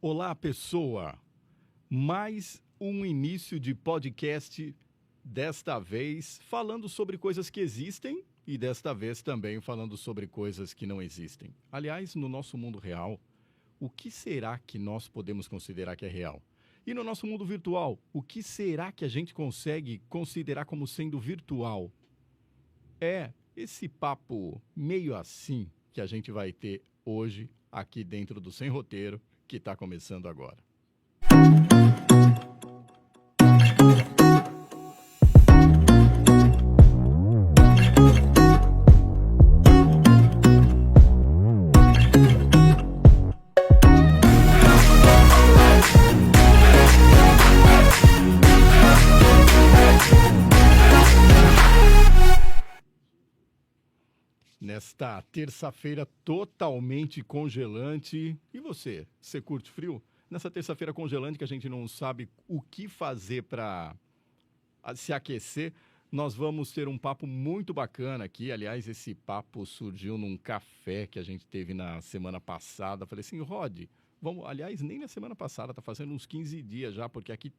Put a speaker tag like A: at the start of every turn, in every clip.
A: Olá, pessoa! Mais um início de podcast, desta vez falando sobre coisas que existem e desta vez também falando sobre coisas que não existem. Aliás, no nosso mundo real, o que será que nós podemos considerar que é real? E no nosso mundo virtual, o que será que a gente consegue considerar como sendo virtual? É esse papo meio assim que a gente vai ter hoje aqui dentro do Sem Roteiro, que está começando agora. Nesta terça-feira totalmente congelante. E você? Você curte frio? Nessa terça-feira congelante que a gente não sabe o que fazer para se aquecer, nós vamos ter um papo muito bacana aqui. Aliás, esse papo surgiu num café que a gente teve na semana passada. Falei assim, Rod, vamos. Aliás, nem na semana passada, tá fazendo uns 15 dias já, porque aqui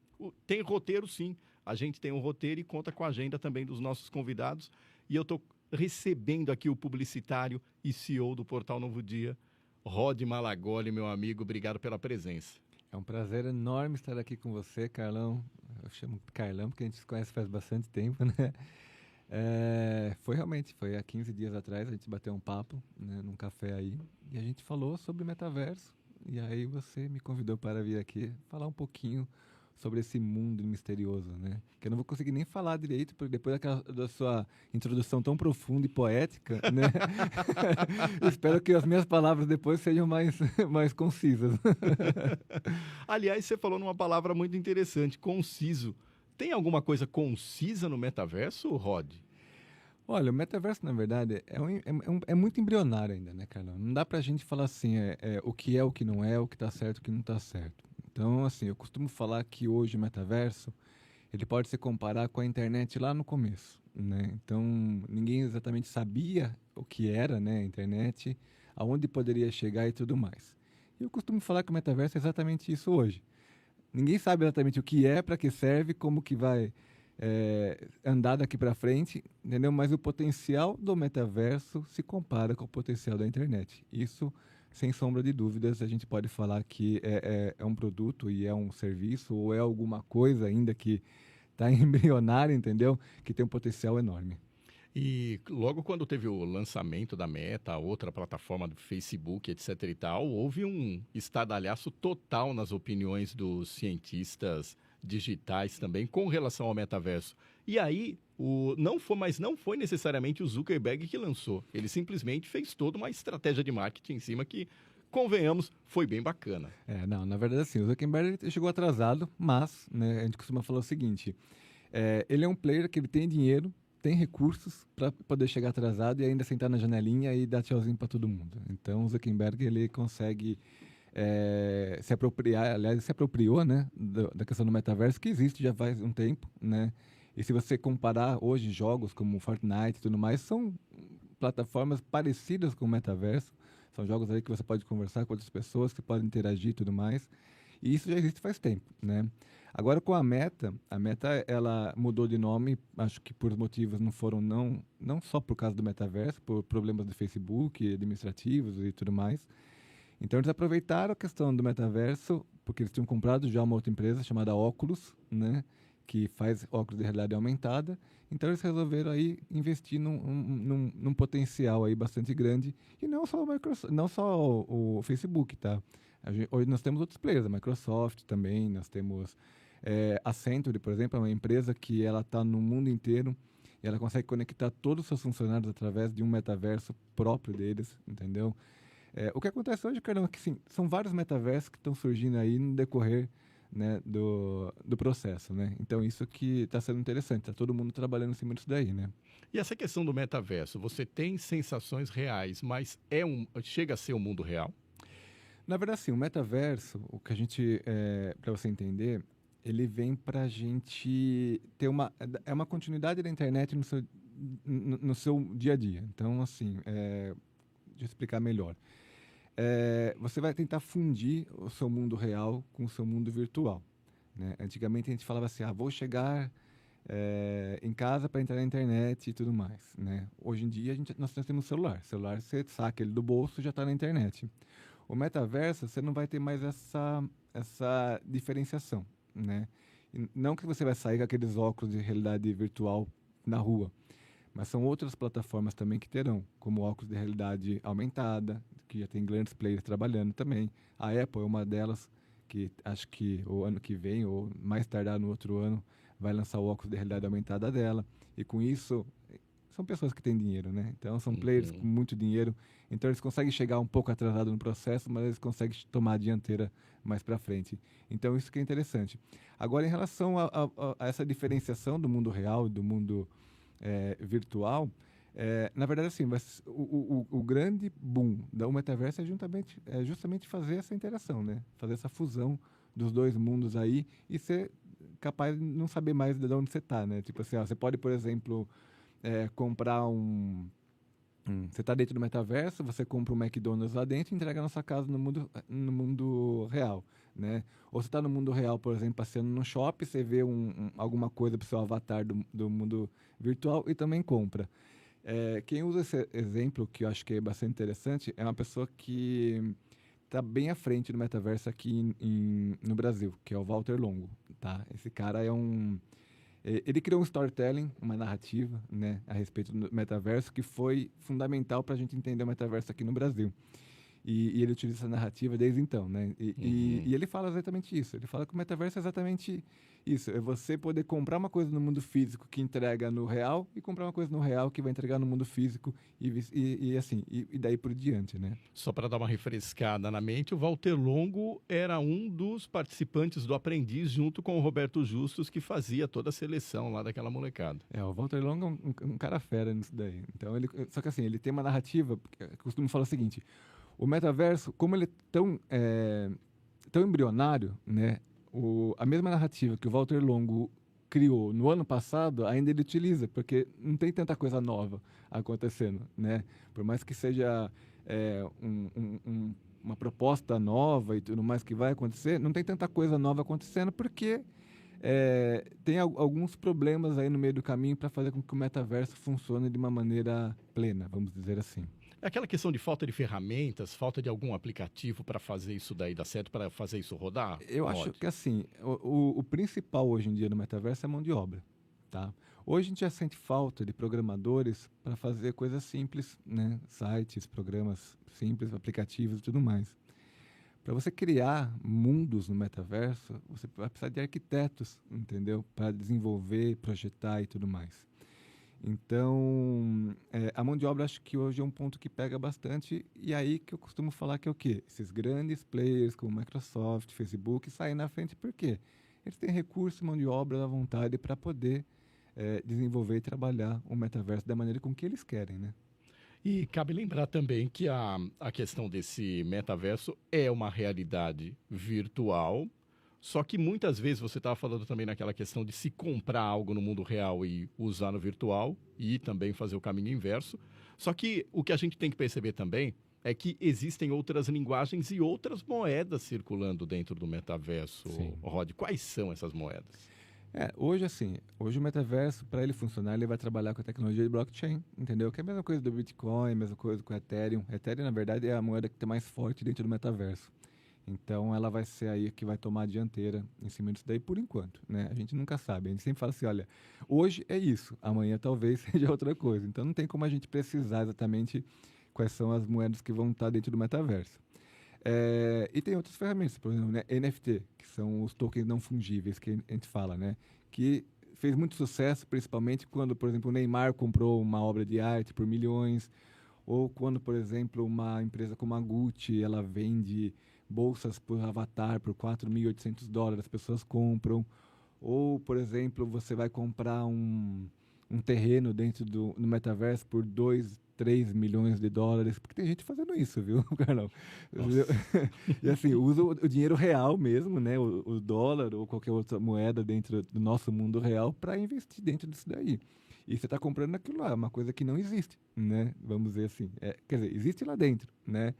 A: tem roteiro sim. A gente tem um roteiro e conta com a agenda também dos nossos convidados. E eu tô recebendo aqui o publicitário e CEO do Portal Novo Dia, Rod Malagoli, meu amigo. Obrigado pela presença.
B: É um prazer enorme estar aqui com você, Carlão. Eu chamo de Carlão porque a gente se conhece faz bastante tempo, né? Foi há 15 dias atrás, a gente bateu um papo, né, num café aí, e a gente falou sobre metaverso. E aí você me convidou para vir aqui falar um pouquinho sobre esse mundo misterioso, né? Que eu não vou conseguir nem falar direito, porque depois da sua introdução tão profunda e poética, né? Espero que as minhas palavras depois sejam mais concisas.
A: Aliás, você falou numa palavra muito interessante, conciso. Tem alguma coisa concisa no metaverso, Rod?
B: Olha, o metaverso, na verdade, é muito embrionário ainda, né, Carlão? Não dá pra gente falar assim, o que é, o que não é, o que tá certo, o que não tá certo. Então, assim, eu costumo falar que hoje o metaverso, ele pode se comparar com a internet lá no começo, né? Então, ninguém exatamente sabia o que era, né, a internet, aonde poderia chegar e tudo mais. E eu costumo falar que o metaverso é exatamente isso hoje. Ninguém sabe exatamente o que é, para que serve, como que vai andar daqui para frente, entendeu? Mas o potencial do metaverso se compara com o potencial da internet. Isso, sem sombra de dúvidas, a gente pode falar que é um produto e é um serviço ou é alguma coisa ainda que está embrionária, entendeu? Que tem um potencial enorme.
A: E logo quando teve o lançamento da Meta, outra plataforma do Facebook, etc e tal, houve um estardalhaço total nas opiniões dos cientistas digitais também com relação ao metaverso. E aí, não foi necessariamente o Zuckerberg que lançou. Ele simplesmente fez toda uma estratégia de marketing em cima que, convenhamos, foi bem bacana.
B: Não, na verdade assim, o Zuckerberg chegou atrasado, mas, né, a gente costuma falar o seguinte, ele é um player que ele tem dinheiro, tem recursos para poder chegar atrasado e ainda sentar na janelinha e dar tchauzinho para todo mundo. Então, o Zuckerberg, ele consegue se apropriar, aliás, ele se apropriou, né, da questão do metaverso, que existe já faz um tempo, né? E se você comparar hoje jogos como Fortnite e tudo mais, são plataformas parecidas com o metaverso. São jogos aí que você pode conversar com outras pessoas, que podem interagir e tudo mais. E isso já existe faz tempo, né? Agora com a Meta ela mudou de nome, acho que por motivos não só por causa do metaverso, por problemas do Facebook, administrativos e tudo mais. Então eles aproveitaram a questão do metaverso, porque eles tinham comprado já uma outra empresa chamada Oculus, né, que faz óculos de realidade aumentada. Então eles resolveram aí investir num potencial aí bastante grande, e não só o Microsoft, não só o Facebook, tá? Hoje nós temos outros players, a Microsoft também, nós temos a Accenture, por exemplo, é uma empresa que ela está no mundo inteiro e ela consegue conectar todos os seus funcionários através de um metaverso próprio deles, entendeu? O que acontece hoje, Carlão, é que sim, são vários metaversos que estão surgindo aí no decorrer, né, do processo, né? Então isso que está sendo interessante, está todo mundo trabalhando em cima disso daí, né?
A: E essa questão do metaverso, você tem sensações reais, mas chega a ser um mundo real?
B: Na verdade, sim, o metaverso, o que a gente, para você entender, ele vem para a gente ter uma continuidade da internet no seu dia a dia. Então, assim, deixa eu explicar melhor. você vai tentar fundir o seu mundo real com o seu mundo virtual, né? Antigamente a gente falava assim, vou chegar em casa para entrar na internet e tudo mais, né? Hoje em dia nós temos celular. Celular, você saca ele do bolso, já está na internet. O metaverso, você não vai ter mais essa diferenciação, né? E não que você vai sair com aqueles óculos de realidade virtual na rua, mas são outras plataformas também que terão, como óculos de realidade aumentada, que já tem grandes players trabalhando também. A Apple é uma delas, que acho que o ano que vem, ou mais tardar no outro ano, vai lançar o óculos de realidade aumentada dela. E com isso, são pessoas que têm dinheiro, né? Então, são players com muito dinheiro. Então, eles conseguem chegar um pouco atrasado no processo, mas eles conseguem tomar a dianteira mais para frente. Então, isso que é interessante. Agora, em relação a essa diferenciação do mundo real e do mundo virtual, na verdade, assim, o grande boom do metaverso é justamente fazer essa interação, né? Fazer essa fusão dos dois mundos aí e ser capaz de não saber mais de onde você está, né? Tipo assim, você pode, por exemplo, comprar você está dentro do metaverso, você compra um McDonald's lá dentro e entrega na sua casa no mundo real, né? Ou você está no mundo real, por exemplo, passeando no shopping, você vê alguma coisa para o seu avatar do mundo virtual e também compra. Quem usa esse exemplo, que eu acho que é bastante interessante, é uma pessoa que está bem à frente do metaverso aqui no Brasil, que é o Walter Longo, tá? Esse cara ele criou um storytelling, uma narrativa, né, a respeito do metaverso, que foi fundamental para a gente entender o metaverso aqui no Brasil. E ele utiliza essa narrativa desde então, né? E ele fala exatamente isso. Ele fala que o metaverso é exatamente isso. É você poder comprar uma coisa no mundo físico que entrega no real e comprar uma coisa no real que vai entregar no mundo físico e daí por diante, né?
A: Só para dar uma refrescada na mente, o Walter Longo era um dos participantes do Aprendiz junto com o Roberto Justus, que fazia toda a seleção lá daquela molecada.
B: O Walter Longo é um cara fera nisso daí. Então, só que assim, ele tem uma narrativa, eu costumo falar o seguinte: o metaverso, como ele é tão embrionário, né? A mesma narrativa que o Walter Longo criou no ano passado, ainda ele utiliza, porque não tem tanta coisa nova acontecendo, né? Por mais que seja uma proposta nova e tudo mais que vai acontecer, não tem tanta coisa nova acontecendo, porque tem alguns problemas aí no meio do caminho para fazer com que o metaverso funcione de uma maneira plena, vamos dizer assim.
A: É aquela questão de falta de ferramentas, falta de algum aplicativo para fazer isso daí dar certo, para fazer isso rodar?
B: Eu acho que assim, o principal hoje em dia no metaverso é a mão de obra, tá? Hoje a gente já sente falta de programadores para fazer coisas simples, né? Sites, programas simples, aplicativos e tudo mais. Para você criar mundos no metaverso, você vai precisar de arquitetos, entendeu? Para desenvolver, projetar e tudo mais. Então, a mão de obra acho que hoje é um ponto que pega bastante, e aí que eu costumo falar que é o quê? Esses grandes players como Microsoft, Facebook saem na frente por quê? Eles têm recursos, mão de obra à vontade para poder desenvolver e trabalhar o metaverso da maneira com que eles querem, né?
A: E cabe lembrar também que a questão desse metaverso é uma realidade virtual, só que muitas vezes você estava falando também naquela questão de se comprar algo no mundo real e usar no virtual e também fazer o caminho inverso. Só que o que a gente tem que perceber também é que existem outras linguagens e outras moedas circulando dentro do metaverso.
B: Sim.
A: Rod, quais são essas moedas?
B: Hoje o metaverso, para ele funcionar, ele vai trabalhar com a tecnologia de blockchain, entendeu? Que é a mesma coisa do Bitcoin, a mesma coisa com o Ethereum. Ethereum, na verdade, é a moeda que está mais forte dentro do metaverso. Então, ela vai ser aí que vai tomar a dianteira em cima disso daí por enquanto, né? A gente nunca sabe. A gente sempre fala assim, olha, hoje é isso, amanhã talvez seja outra coisa. Então, não tem como a gente precisar exatamente quais são as moedas que vão estar dentro do metaverso. E tem outras ferramentas, por exemplo, né? NFT, que são os tokens não fungíveis que a gente fala, né? Que fez muito sucesso, principalmente quando, por exemplo, o Neymar comprou uma obra de arte por milhões, ou quando, por exemplo, uma empresa como a Gucci, ela vende bolsas por avatar por $4.800, as pessoas compram. Ou, por exemplo, você vai comprar um terreno dentro do metaverso por 2-3 milhões de dólares, porque tem gente fazendo isso, viu, Carlão? E assim, usa o dinheiro real mesmo, né, o dólar ou qualquer outra moeda dentro do nosso mundo real para investir dentro disso daí. E você está comprando aquilo lá, uma coisa que não existe, né? Vamos dizer assim. Quer dizer, existe lá dentro, né?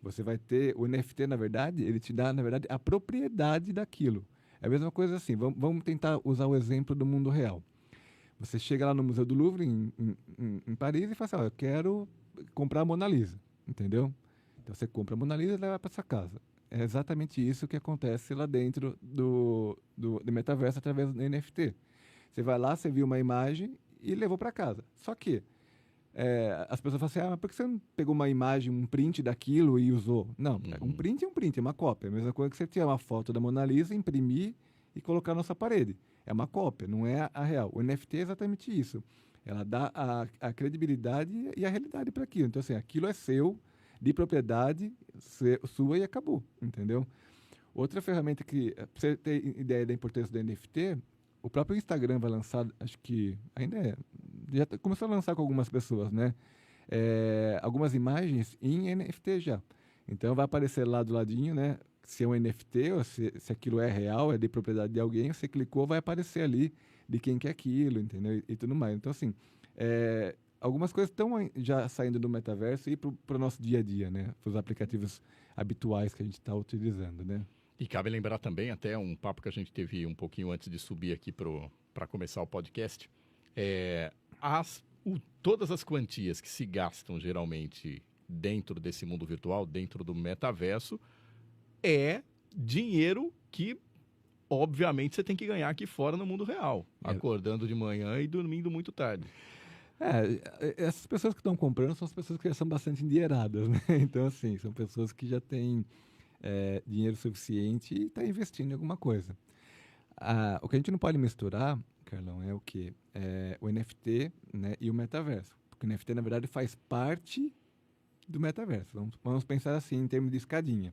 B: Você vai ter... O NFT, na verdade, ele te dá, na verdade, a propriedade daquilo. É a mesma coisa assim. Vamos tentar usar o exemplo do mundo real. Você chega lá no Museu do Louvre, em Paris, e fala assim, eu quero comprar a Mona Lisa, entendeu? Então você compra a Mona Lisa e leva para sua casa. É exatamente isso que acontece lá dentro do metaverso através do NFT. Você vai lá, você viu uma imagem e levou para casa. Só que as pessoas falam assim, mas por que você não pegou uma imagem, um print daquilo e usou? Não, um print é um print, é uma cópia. É a mesma coisa que você tirar uma foto da Mona Lisa, imprimir e colocar na sua parede. É uma cópia, não é a real. O NFT é exatamente isso. Ela dá a credibilidade e a realidade para aquilo. Então, assim, aquilo é seu, de propriedade sua e acabou, entendeu? Outra ferramenta que, para você ter ideia da importância do NFT, o próprio Instagram vai lançar, acho que ainda já começou a lançar com algumas pessoas, né? Algumas imagens em NFT já. Então vai aparecer lá do ladinho, né? Se é um NFT ou se aquilo é real, é de propriedade de alguém, você clicou, vai aparecer ali de quem que é aquilo, entendeu? E tudo mais. Então, assim, algumas coisas estão já saindo do metaverso e para o nosso dia a dia, né? Para os aplicativos habituais que a gente está utilizando, né?
A: E cabe lembrar também, até um papo que a gente teve um pouquinho antes de subir aqui para começar o podcast, todas as quantias que se gastam geralmente dentro desse mundo virtual, dentro do metaverso, é dinheiro que, obviamente, você tem que ganhar aqui fora no mundo real, acordando de manhã e dormindo muito tarde.
B: Essas pessoas que estão comprando são as pessoas que já são bastante endinheiradas, né? Então, assim, são pessoas que já têm dinheiro suficiente e estão investindo em alguma coisa. O que a gente não pode misturar, Carlão, é o quê? O NFT, né, e o metaverso. Porque o NFT, na verdade, faz parte do metaverso. Vamos pensar assim, em termos de escadinha.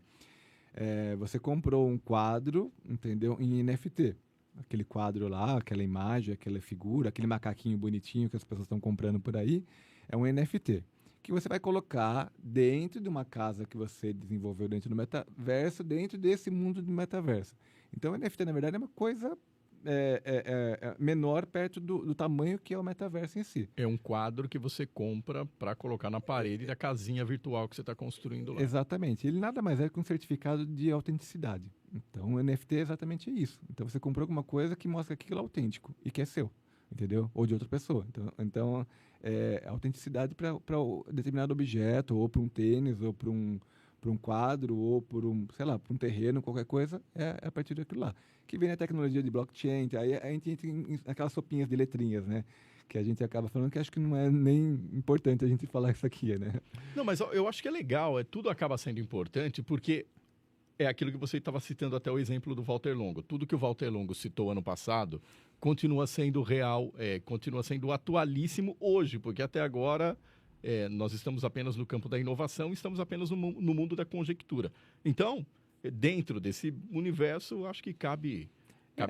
B: Você comprou um quadro, entendeu, em NFT. Aquele quadro lá, aquela imagem, aquela figura, aquele macaquinho bonitinho que as pessoas estão comprando por aí, é um NFT. Que você vai colocar dentro de uma casa que você desenvolveu dentro do metaverso, dentro desse mundo do metaverso. Então, o NFT, na verdade, é uma coisa menor perto do tamanho que é o metaverso em si.
A: É um quadro que você compra para colocar na parede da casinha virtual que você está construindo lá.
B: Exatamente. Ele nada mais é que um certificado de autenticidade. Então, o NFT é exatamente isso. Então, você comprou alguma coisa que mostra que aquilo é autêntico e que é seu, entendeu? Ou de outra pessoa. Então autenticidade para determinado objeto, ou para um tênis, ou para um quadro, ou por sei lá, para um terreno, qualquer coisa, é a partir daquilo lá. Que vem a tecnologia de blockchain, aí a gente entra naquelas sopinhas de letrinhas, né? Que a gente acaba falando que acho que não é nem importante a gente falar isso aqui, né?
A: Não, mas eu acho que é legal, tudo acaba sendo importante, porque é aquilo que você estava citando até o exemplo do Walter Longo. Tudo que o Walter Longo citou ano passado continua sendo real, continua sendo atualíssimo hoje, porque até agora nós estamos apenas no campo da inovação, estamos apenas no mundo da conjectura. Então, dentro desse universo, acho que cabe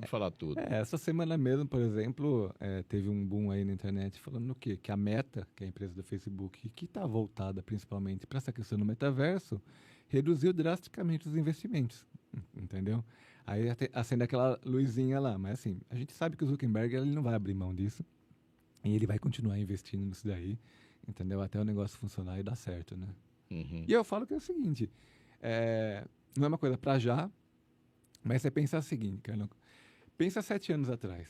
A: falar tudo.
B: Essa semana mesmo, por exemplo, teve um boom aí na internet falando o quê? Que a Meta, que é a empresa do Facebook, que está voltada principalmente para essa questão do metaverso, reduziu drasticamente os investimentos, entendeu? Aí acende aquela luzinha lá, mas assim, a gente sabe que o Zuckerberg ele não vai abrir mão disso e ele vai continuar investindo nisso daí, entendeu? Até o negócio funcionar e dar certo, né?
A: Uhum.
B: E eu falo que é o seguinte, não é uma coisa para já, mas você pensa o seguinte, Carlão, pensa 7 anos atrás,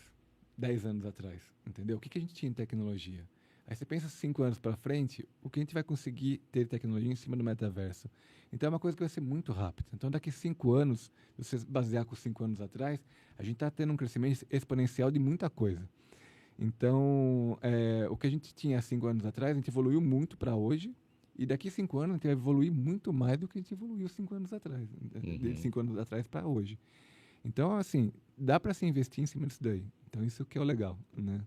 B: 10 anos atrás, entendeu? O que a gente tinha em tecnologia? Aí você pensa 5 anos para frente, o que a gente vai conseguir ter tecnologia em cima do metaverso? Então é uma coisa que vai ser muito rápida. Então daqui 5 anos, se você basear com 5 anos atrás, a gente está tendo um crescimento exponencial de muita coisa. Então, o que a gente tinha há 5 anos atrás, a gente evoluiu muito para hoje, e daqui 5 anos a gente vai evoluir muito mais do que a gente evoluiu 5 anos atrás, de 5 anos atrás para hoje. Então, assim, dá para se investir em cima disso daí. Então, isso que é o legal, né?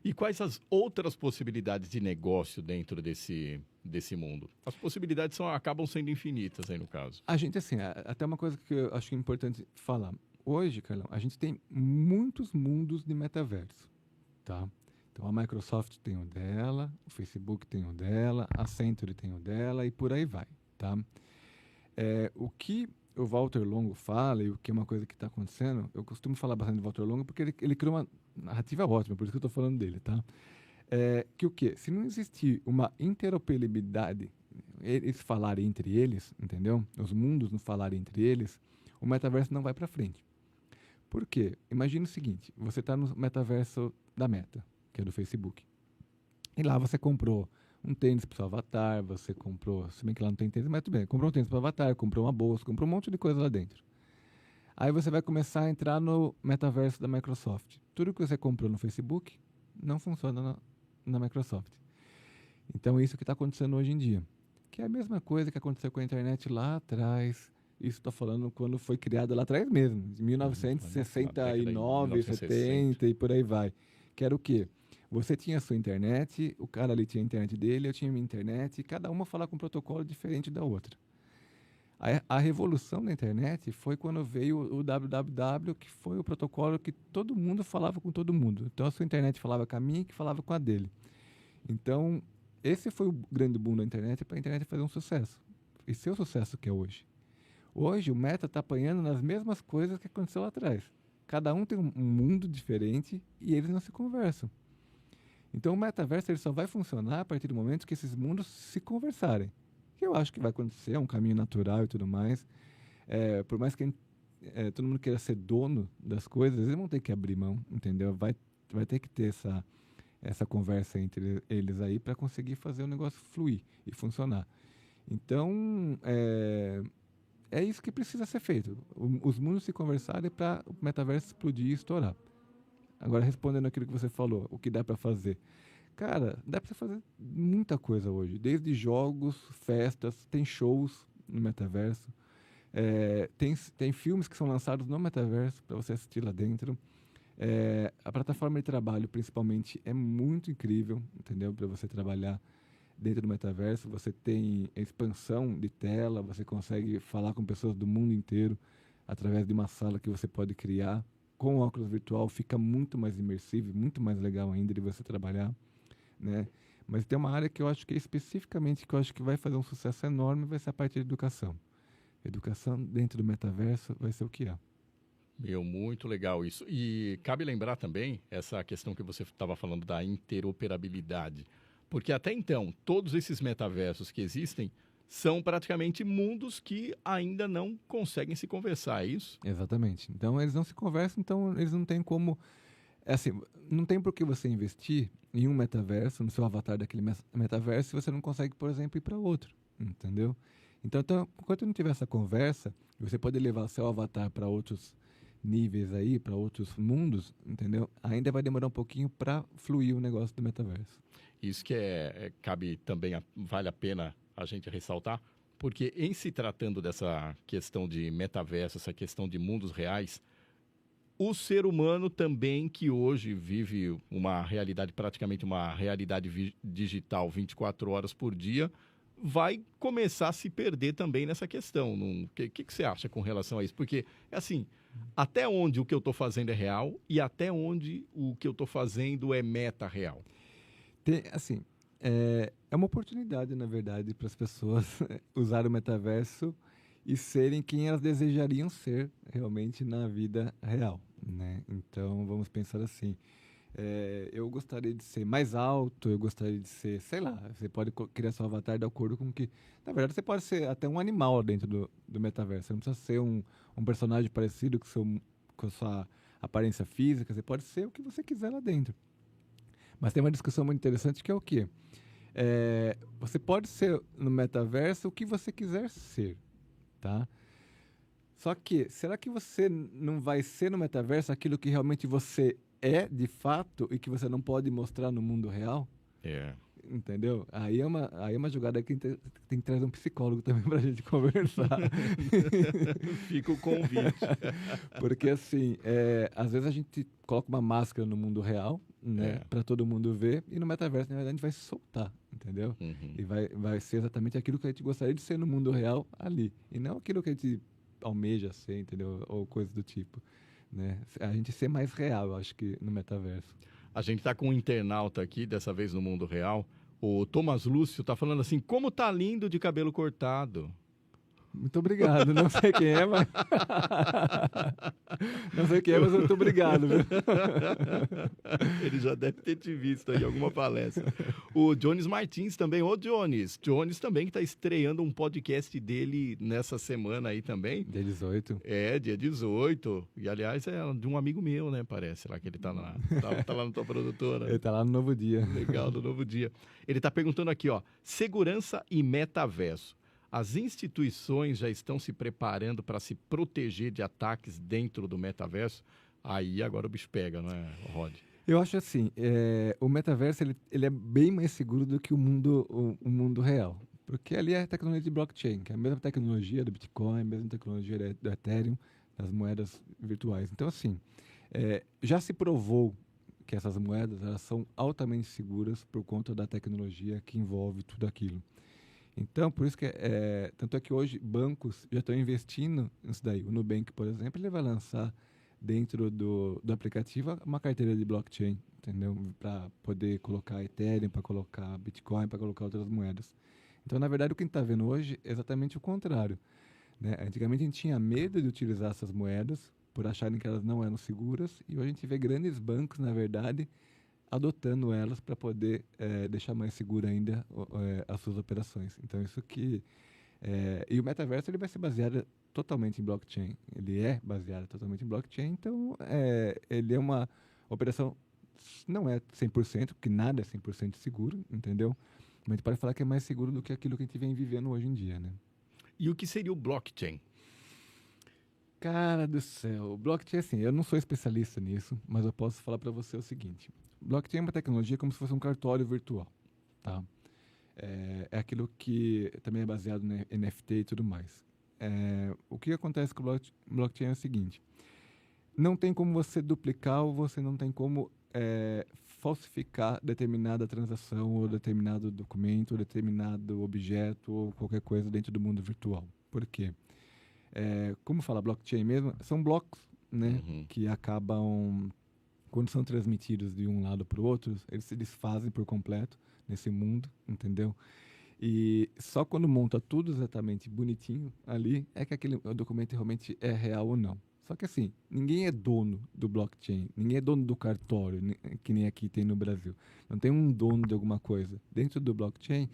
A: E quais as outras possibilidades de negócio dentro desse mundo? As possibilidades acabam sendo infinitas aí no caso.
B: A gente, assim, até uma coisa que eu acho importante falar. Hoje, Carlão, a gente tem muitos mundos de metaverso, tá? Então, a Microsoft tem o dela, o Facebook tem o dela, a Accenture tem o dela e por aí vai, tá? O que o Walter Longo fala, e o que é uma coisa que está acontecendo, eu costumo falar bastante do Walter Longo porque ele criou uma narrativa ótima, por isso que eu estou falando dele, tá? Que o quê? Se não existir uma interoperabilidade, eles falarem entre eles, entendeu? Os mundos não falarem entre eles, o metaverso não vai para frente. Por quê? Imagina o seguinte, você está no metaverso da Meta, que é do Facebook. E lá você comprou um tênis para o seu avatar, você comprou, se bem que lá não tem tênis, mas tudo bem, comprou um tênis para o avatar, comprou uma bolsa, comprou um monte de coisa lá dentro. Aí você vai começar a entrar no metaverso da Microsoft. Tudo que você comprou no Facebook não funciona na Microsoft. Então, isso que está acontecendo hoje em dia. Que é a mesma coisa que aconteceu com a internet lá atrás. Isso estou falando quando foi criada lá atrás mesmo, de 1969, 70 e por aí vai. Que era o quê? Você tinha a sua internet, o cara ali tinha a internet dele, eu tinha a minha internet, e cada uma falava com um protocolo diferente da outra. A revolução da internet foi quando veio o www, que foi o protocolo que todo mundo falava com todo mundo. Então, a sua internet falava com a minha, que falava com a dele. Então, esse foi o grande boom da internet para a internet fazer um sucesso. E ser o sucesso que é hoje. Hoje, o Meta está apanhando nas mesmas coisas que aconteceu lá atrás. Cada um tem um mundo diferente e eles não se conversam. Então, o metaverso ele só vai funcionar a partir do momento que esses mundos se conversarem. Que eu acho que vai acontecer, é um caminho natural e tudo mais. Por mais que todo mundo queira ser dono das coisas, eles vão ter que abrir mão, entendeu? Vai ter que ter essa conversa entre eles aí para conseguir fazer o negócio fluir e funcionar. Então, é isso que precisa ser feito. Os mundos se conversarem para o metaverso explodir e estourar. Agora, respondendo aquilo que você falou, o que dá para fazer. Cara, dá para você fazer muita coisa hoje. Desde jogos, festas, tem shows no metaverso. Tem filmes que são lançados no metaverso para você assistir lá dentro. A plataforma de trabalho, principalmente, é muito incrível, entendeu? Para você trabalhar dentro do metaverso. Você tem expansão de tela, você consegue falar com pessoas do mundo inteiro através de uma sala que você pode criar. Com o óculos virtual fica muito mais imersivo, muito mais legal ainda de você trabalhar, né? Mas tem uma área que eu acho que especificamente que eu acho que vai fazer um sucesso enorme, vai ser a parte de educação. Educação dentro do metaverso vai ser o que é.
A: Muito legal isso. E cabe lembrar também essa questão que você estava falando da interoperabilidade. Porque até então, todos esses metaversos que existem são praticamente mundos que ainda não conseguem se conversar, é isso?
B: Exatamente. Então, eles não se conversam, então eles não têm como... assim, não tem por que você investir em um metaverso, no seu avatar daquele metaverso, se você não consegue, por exemplo, ir para outro, entendeu? Então, enquanto não tiver essa conversa, você pode levar seu avatar para outros níveis aí, para outros mundos, entendeu? Ainda vai demorar um pouquinho para fluir o negócio do metaverso.
A: Isso que cabe também, vale a pena a gente ressaltar, porque em se tratando dessa questão de metaverso, essa questão de mundos reais, o ser humano também, que hoje vive uma realidade, praticamente uma realidade digital 24 horas por dia, vai começar a se perder também nessa questão. O que você acha com relação a isso? Porque, assim, até onde o que eu estou fazendo é real e até onde o que eu estou fazendo é meta real?
B: É uma oportunidade, na verdade, para as pessoas usarem o metaverso e serem quem elas desejariam ser realmente na vida real, né? Então, vamos pensar assim. Eu gostaria de ser mais alto, eu gostaria de ser, sei lá, você pode criar seu avatar de acordo com que... Na verdade, você pode ser até um animal dentro do metaverso. Você não precisa ser um personagem parecido com a sua aparência física. Você pode ser o que você quiser lá dentro. Mas tem uma discussão muito interessante que é o quê? Você pode ser no metaverso o que você quiser ser, tá? Só que, será que você não vai ser no metaverso aquilo que realmente você é, de fato, e que você não pode mostrar no mundo real? Entendeu? Aí é uma jogada que tem que trazer um psicólogo também pra gente conversar.
A: Fica o convite.
B: Porque, assim, às vezes a gente coloca uma máscara no mundo real, né, para todo mundo ver, e no metaverso, na verdade, a gente vai se soltar, entendeu?
A: Uhum.
B: E vai ser exatamente aquilo que a gente gostaria de ser no mundo real ali, e não aquilo que a gente almeja ser, entendeu? Ou coisa do tipo, né? A gente ser mais real, eu acho que no metaverso.
A: A gente está com um internauta aqui, dessa vez no mundo real. O Thomas Lúcio está falando assim, como tá lindo de cabelo cortado.
B: Muito obrigado. Não sei quem é, mas... Não sei quem é, mas muito obrigado, viu?
A: Ele já deve ter te visto aí em alguma palestra. O Jones Martins também. Ô, Jones. Jones também que está estreando um podcast dele nessa semana aí também.
B: Dia 18.
A: É, dia 18. E, aliás, é de um amigo meu, né? Parece lá que ele tá lá. Tá lá na tua produtora.
B: Ele tá lá no Novo Dia.
A: Legal, do Novo Dia. Ele tá perguntando aqui, ó. Segurança e metaverso. As instituições já estão se preparando para se proteger de ataques dentro do metaverso? Aí agora o bicho pega, não é, Rod?
B: Eu acho assim, o metaverso ele é bem mais seguro do que o mundo real. Porque ali é a tecnologia de blockchain, que é a mesma tecnologia do Bitcoin, a mesma tecnologia do Ethereum, das moedas virtuais. Então, assim, já se provou que essas moedas elas são altamente seguras por conta da tecnologia que envolve tudo aquilo. Então, por isso que tanto é que hoje bancos já estão investindo nisso daí. O Nubank, por exemplo, ele vai lançar dentro do aplicativo uma carteira de blockchain, entendeu? Para poder colocar Ethereum, para colocar Bitcoin, para colocar outras moedas. Então, na verdade, o que a gente está vendo hoje é exatamente o contrário, né? Antigamente a gente tinha medo de utilizar essas moedas por acharem que elas não eram seguras e hoje a gente vê grandes bancos, na verdade, adotando elas para poder deixar mais segura ainda as suas operações. Então, isso que... e o metaverso ele vai ser baseado totalmente em blockchain. Ele é baseado totalmente em blockchain, então ele é uma operação... Não é 100%, porque nada é 100% seguro, entendeu? Mas a gente pode falar que é mais seguro do que aquilo que a gente vem vivendo hoje em dia, né?
A: E o que seria o blockchain?
B: Cara do céu, o blockchain, assim, eu não sou especialista nisso, mas eu posso falar para você o seguinte. Blockchain é uma tecnologia como se fosse um cartório virtual, tá? É aquilo que também é baseado no NFT e tudo mais. O que acontece com o blockchain é o seguinte. Não tem como você duplicar ou você não tem como falsificar determinada transação ou determinado documento ou determinado objeto ou qualquer coisa dentro do mundo virtual. Por quê? Como fala blockchain mesmo, são blocos, né, que acabam, quando são transmitidos de um lado para o outro, eles se desfazem por completo nesse mundo, entendeu? E só quando monta tudo exatamente bonitinho ali, é que aquele documento realmente é real ou não. Só que assim, ninguém é dono do blockchain, ninguém é dono do cartório, que nem aqui tem no Brasil. Não tem um dono de alguma coisa. Dentro do blockchain,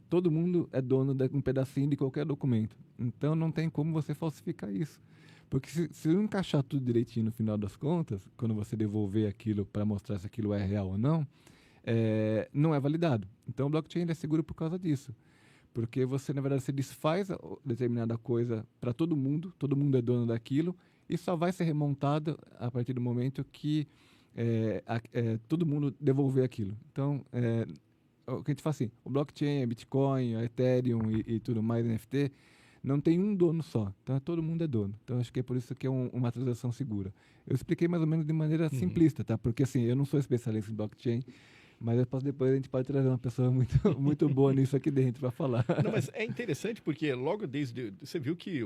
B: todo mundo é dono de um pedacinho de qualquer documento. Então não tem como você falsificar isso. Porque se não encaixar tudo direitinho no final das contas, quando você devolver aquilo para mostrar se aquilo é real ou não, não é validado. Então o blockchain é seguro por causa disso. Porque você, na verdade, se desfaz determinada coisa para todo mundo é dono daquilo, e só vai ser remontado a partir do momento que todo mundo devolver aquilo. Então, o que a gente fala assim, o blockchain, Bitcoin, Ethereum e tudo mais, NFT, não tem um dono só. Então, todo mundo é dono. Então, acho que é por isso que é uma transação segura. Eu expliquei mais ou menos de maneira simplista, tá? Porque, assim, eu não sou especialista em blockchain, mas depois a gente pode trazer uma pessoa muito, muito boa nisso aqui dentro para falar.
A: Não, mas é interessante porque logo você viu que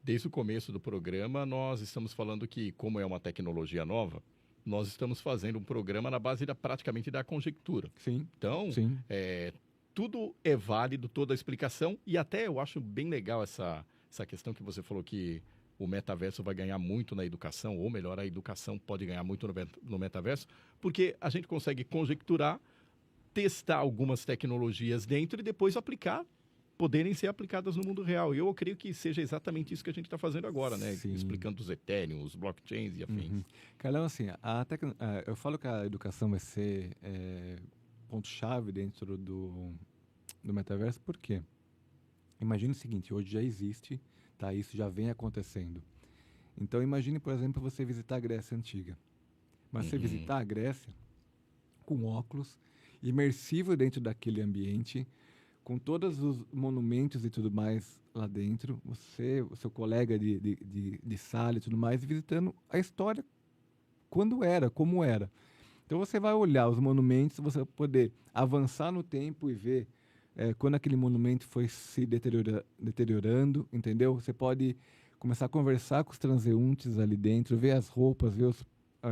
A: desde o começo do programa nós estamos falando que, como é uma tecnologia nova, nós estamos fazendo um programa na base praticamente da conjectura.
B: Sim.
A: Então,
B: sim.
A: Tudo é válido, toda a explicação, e até eu acho bem legal essa questão que você falou que o metaverso vai ganhar muito na educação, ou melhor, a educação pode ganhar muito no metaverso, porque a gente consegue conjecturar, testar algumas tecnologias dentro e depois poderem ser aplicadas no mundo real. E eu creio que seja exatamente isso que a gente está fazendo agora, né?
B: Sim.
A: Explicando os Ethereum, os blockchains e afins.
B: Carlão, assim, eu falo que a educação vai ser ponto-chave dentro do metaverso, por quê? Imagine o seguinte, hoje já existe, tá? Isso já vem acontecendo. Então, imagine, por exemplo, você visitar a Grécia Antiga. Mas você visitar a Grécia com óculos, imersivo dentro daquele ambiente, com todos os monumentos e tudo mais lá dentro, o seu colega de sala e tudo mais, visitando a história quando era, como era. Então você vai olhar os monumentos, você vai poder avançar no tempo e ver quando aquele monumento foi se deteriorando, entendeu? Você pode começar a conversar com os transeuntes ali dentro, ver as roupas, ver os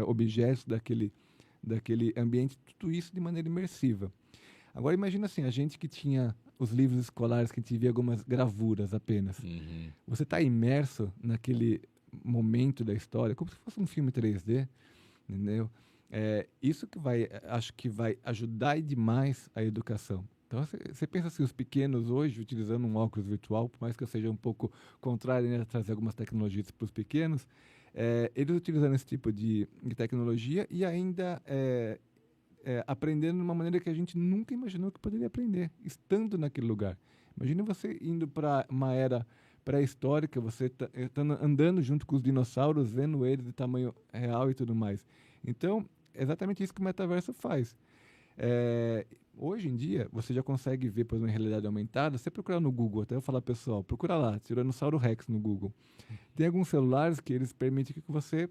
B: objetos daquele ambiente, tudo isso de maneira imersiva. Agora imagina assim, a gente que tinha os livros escolares que a gente via algumas gravuras apenas. Você está imerso naquele momento da história, como se fosse um filme 3D, entendeu? Isso que acho que vai ajudar demais a educação. Então, você pensa assim, os pequenos hoje, utilizando um óculos virtual, por mais que eu seja um pouco contrário, né, a trazer algumas tecnologias para os pequenos, eles utilizando esse tipo de tecnologia e ainda aprendendo de uma maneira que a gente nunca imaginou que poderia aprender, estando naquele lugar. Imagina você indo para uma era pré-histórica, você tá andando junto com os dinossauros, vendo eles de tamanho real e tudo mais. Então, é exatamente isso que o metaverso faz. Hoje em dia, você já consegue ver, por exemplo, em realidade aumentada. Você procurar no Google, até eu falar, pessoal, procura lá, Tiranossauro Rex no Google. Tem alguns celulares que eles permitem que você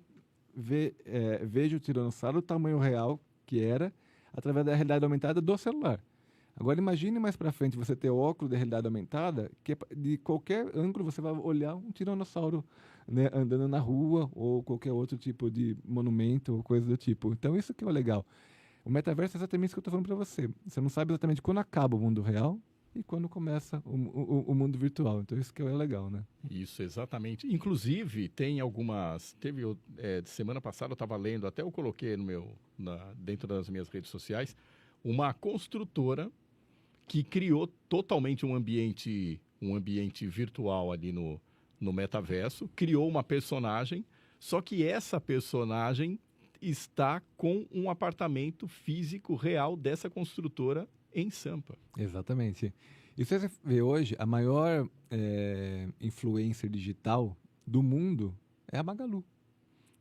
B: veja o tiranossauro, o tamanho real que era, através da realidade aumentada do celular. Agora, imagine mais para frente você ter óculos de realidade aumentada, que de qualquer ângulo você vai olhar um tiranossauro, né, andando na rua ou qualquer outro tipo de monumento ou coisa do tipo. Então, isso que é o legal. O metaverso é exatamente isso que eu estou falando para você. Você não sabe exatamente quando acaba o mundo real e quando começa o mundo virtual. Então, isso que é legal, né?
A: Isso, exatamente. Inclusive, tem algumas... semana passada eu estava lendo, até eu coloquei dentro das minhas redes sociais, uma construtora que criou totalmente um ambiente virtual ali no metaverso, criou uma personagem, só que essa personagem está com um apartamento físico real dessa construtora em Sampa.
B: Exatamente. E se você vê hoje, a maior influencer digital do mundo é a Magalu.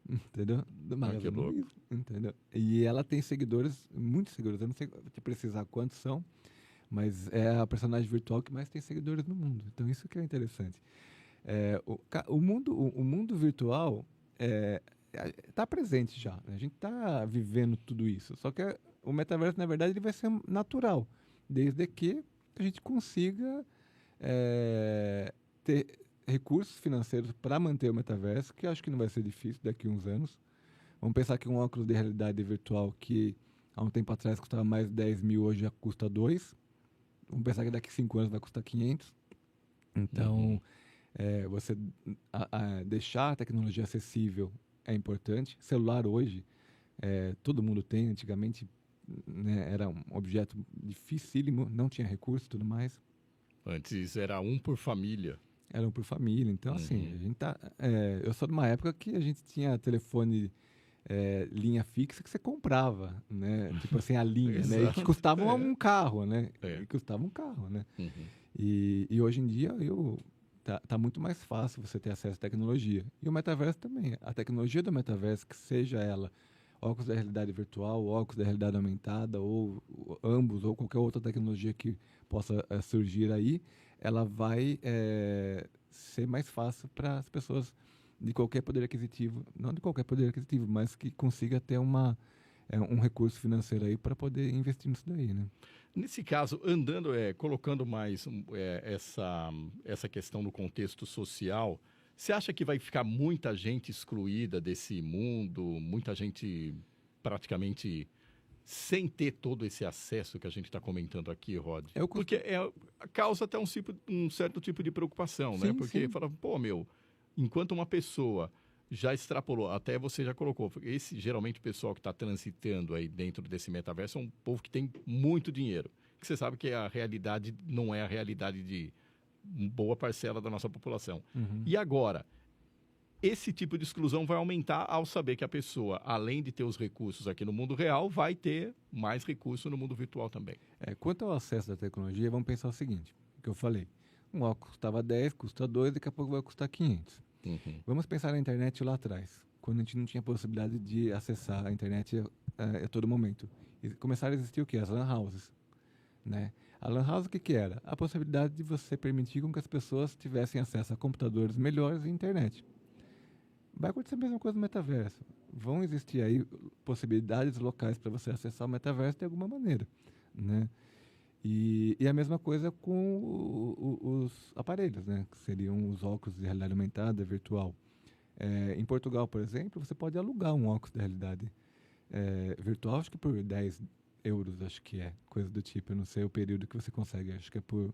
B: Entendeu? Do Magalu.
A: Que louco.
B: Entendeu? E ela tem seguidores, muitos seguidores. Eu não sei te precisar quantos são, mas é a personagem virtual que mais tem seguidores no mundo. Então, isso que é interessante. O mundo virtual está presente já. Né? A gente está vivendo tudo isso. Só que o metaverso, na verdade, ele vai ser natural, desde que a gente consiga ter recursos financeiros para manter o metaverso, que eu acho que não vai ser difícil daqui a uns anos. Vamos pensar que um óculos de realidade virtual que há um tempo atrás custava mais de 10 mil, hoje já custa 2. Vamos pensar que daqui a 5 anos vai custar 500. Então, você deixar a tecnologia acessível é importante. Celular hoje, todo mundo tem. Antigamente, né, era um objeto dificílimo, não tinha recurso e tudo mais.
A: Antes era um por família.
B: Era um por família. Então, assim, a gente eu sou de uma época que a gente tinha telefone linha fixa que você comprava, né? Tipo assim, a linha, né? E que custava um carro, né? E custava um carro, né? E hoje em dia, tá muito mais fácil você ter acesso à tecnologia. E o metaverso também. A tecnologia do metaverso, que seja ela óculos da realidade virtual, óculos da realidade aumentada, ou ambos, ou qualquer outra tecnologia que possa surgir aí, ela vai ser mais fácil para as pessoas de qualquer poder aquisitivo, não de qualquer poder aquisitivo, mas que consiga ter um recurso financeiro aí para poder investir nisso daí, né?
A: Nesse caso, colocando mais essa questão no contexto social, você acha que vai ficar muita gente excluída desse mundo, muita gente praticamente sem ter todo esse acesso que a gente está comentando aqui, Rod? Porque causa até um certo tipo de preocupação,
B: sim,
A: né? Porque
B: sim.
A: fala, enquanto uma pessoa já extrapolou, até você já colocou, geralmente o pessoal que está transitando aí dentro desse metaverso é um povo que tem muito dinheiro. Que você sabe que a realidade não é a realidade de boa parcela da nossa população. E agora, esse tipo de exclusão vai aumentar ao saber que a pessoa, além de ter os recursos aqui no mundo real, vai ter mais recursos no mundo virtual também.
B: Quanto ao acesso da tecnologia, vamos pensar o seguinte, que eu falei. Um óculos custava 10, custa 2, daqui a pouco vai custar 500. Vamos pensar na internet lá atrás, quando a gente não tinha possibilidade de acessar a internet a todo momento. E começaram a existir o quê? As lan houses. Né? A lan house, o que era? A possibilidade de você permitir com que as pessoas tivessem acesso a computadores melhores e internet. Vai acontecer a mesma coisa no metaverso. Vão existir aí possibilidades locais para você acessar o metaverso de alguma maneira. Né? E a mesma coisa com os aparelhos, né? Que seriam os óculos de realidade aumentada, virtual. Em Portugal, por exemplo, você pode alugar um óculos de realidade virtual, acho que por euros, acho que é, coisa do tipo. Eu não sei o período que você consegue, acho que é por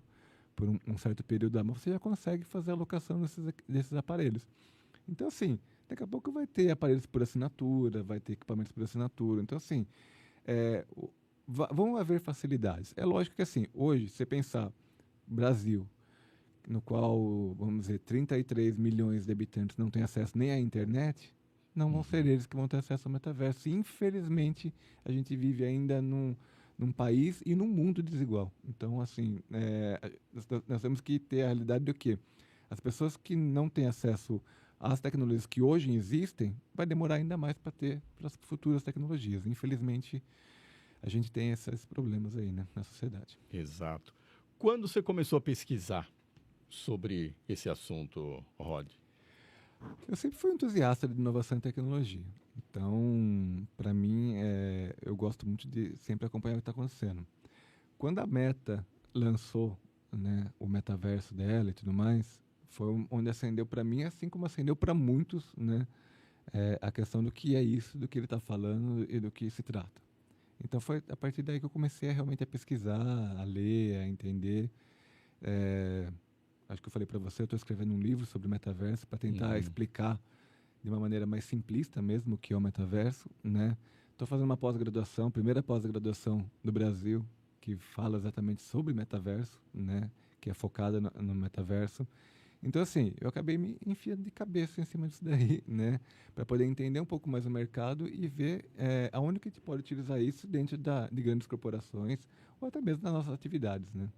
B: um certo período, mas você já consegue fazer a locação desses aparelhos. Então, assim, daqui a pouco vai ter aparelhos por assinatura, vai ter equipamentos por assinatura. Então, assim, vão haver facilidades. É lógico que, assim, hoje, se você pensar Brasil, no qual, vamos dizer, 33 milhões de habitantes não têm acesso nem à internet, não vão ser eles que vão ter acesso ao metaverso. E, infelizmente, a gente vive ainda num país e num mundo desigual. Então, assim, nós temos que ter a realidade do quê? As pessoas que não têm acesso às tecnologias que hoje existem, vai demorar ainda mais para ter para as futuras tecnologias. Infelizmente, a gente tem esses problemas aí, né, na sociedade.
A: Exato. Quando você começou a pesquisar sobre esse assunto, Rod?
B: Eu sempre fui entusiasta de inovação e tecnologia. Então, para mim, eu gosto muito de sempre acompanhar o que está acontecendo. Quando a Meta lançou, né, o metaverso dela e tudo mais, foi onde acendeu para mim, assim como acendeu para muitos, né, a questão do que é isso, do que ele está falando e do que se trata. Então, foi a partir daí que eu comecei realmente a pesquisar, a ler, a entender. Acho que eu falei para você, eu estou escrevendo um livro sobre o metaverso para tentar explicar de uma maneira mais simplista mesmo o que é o metaverso, né? Estou fazendo uma pós-graduação, primeira pós-graduação do Brasil, que fala exatamente sobre metaverso, né? Que é focada no metaverso. Então, assim, eu acabei me enfiando de cabeça em cima disso daí, né? Para poder entender um pouco mais o mercado e ver aonde que a gente pode utilizar isso dentro de grandes corporações ou até mesmo nas nossas atividades, né?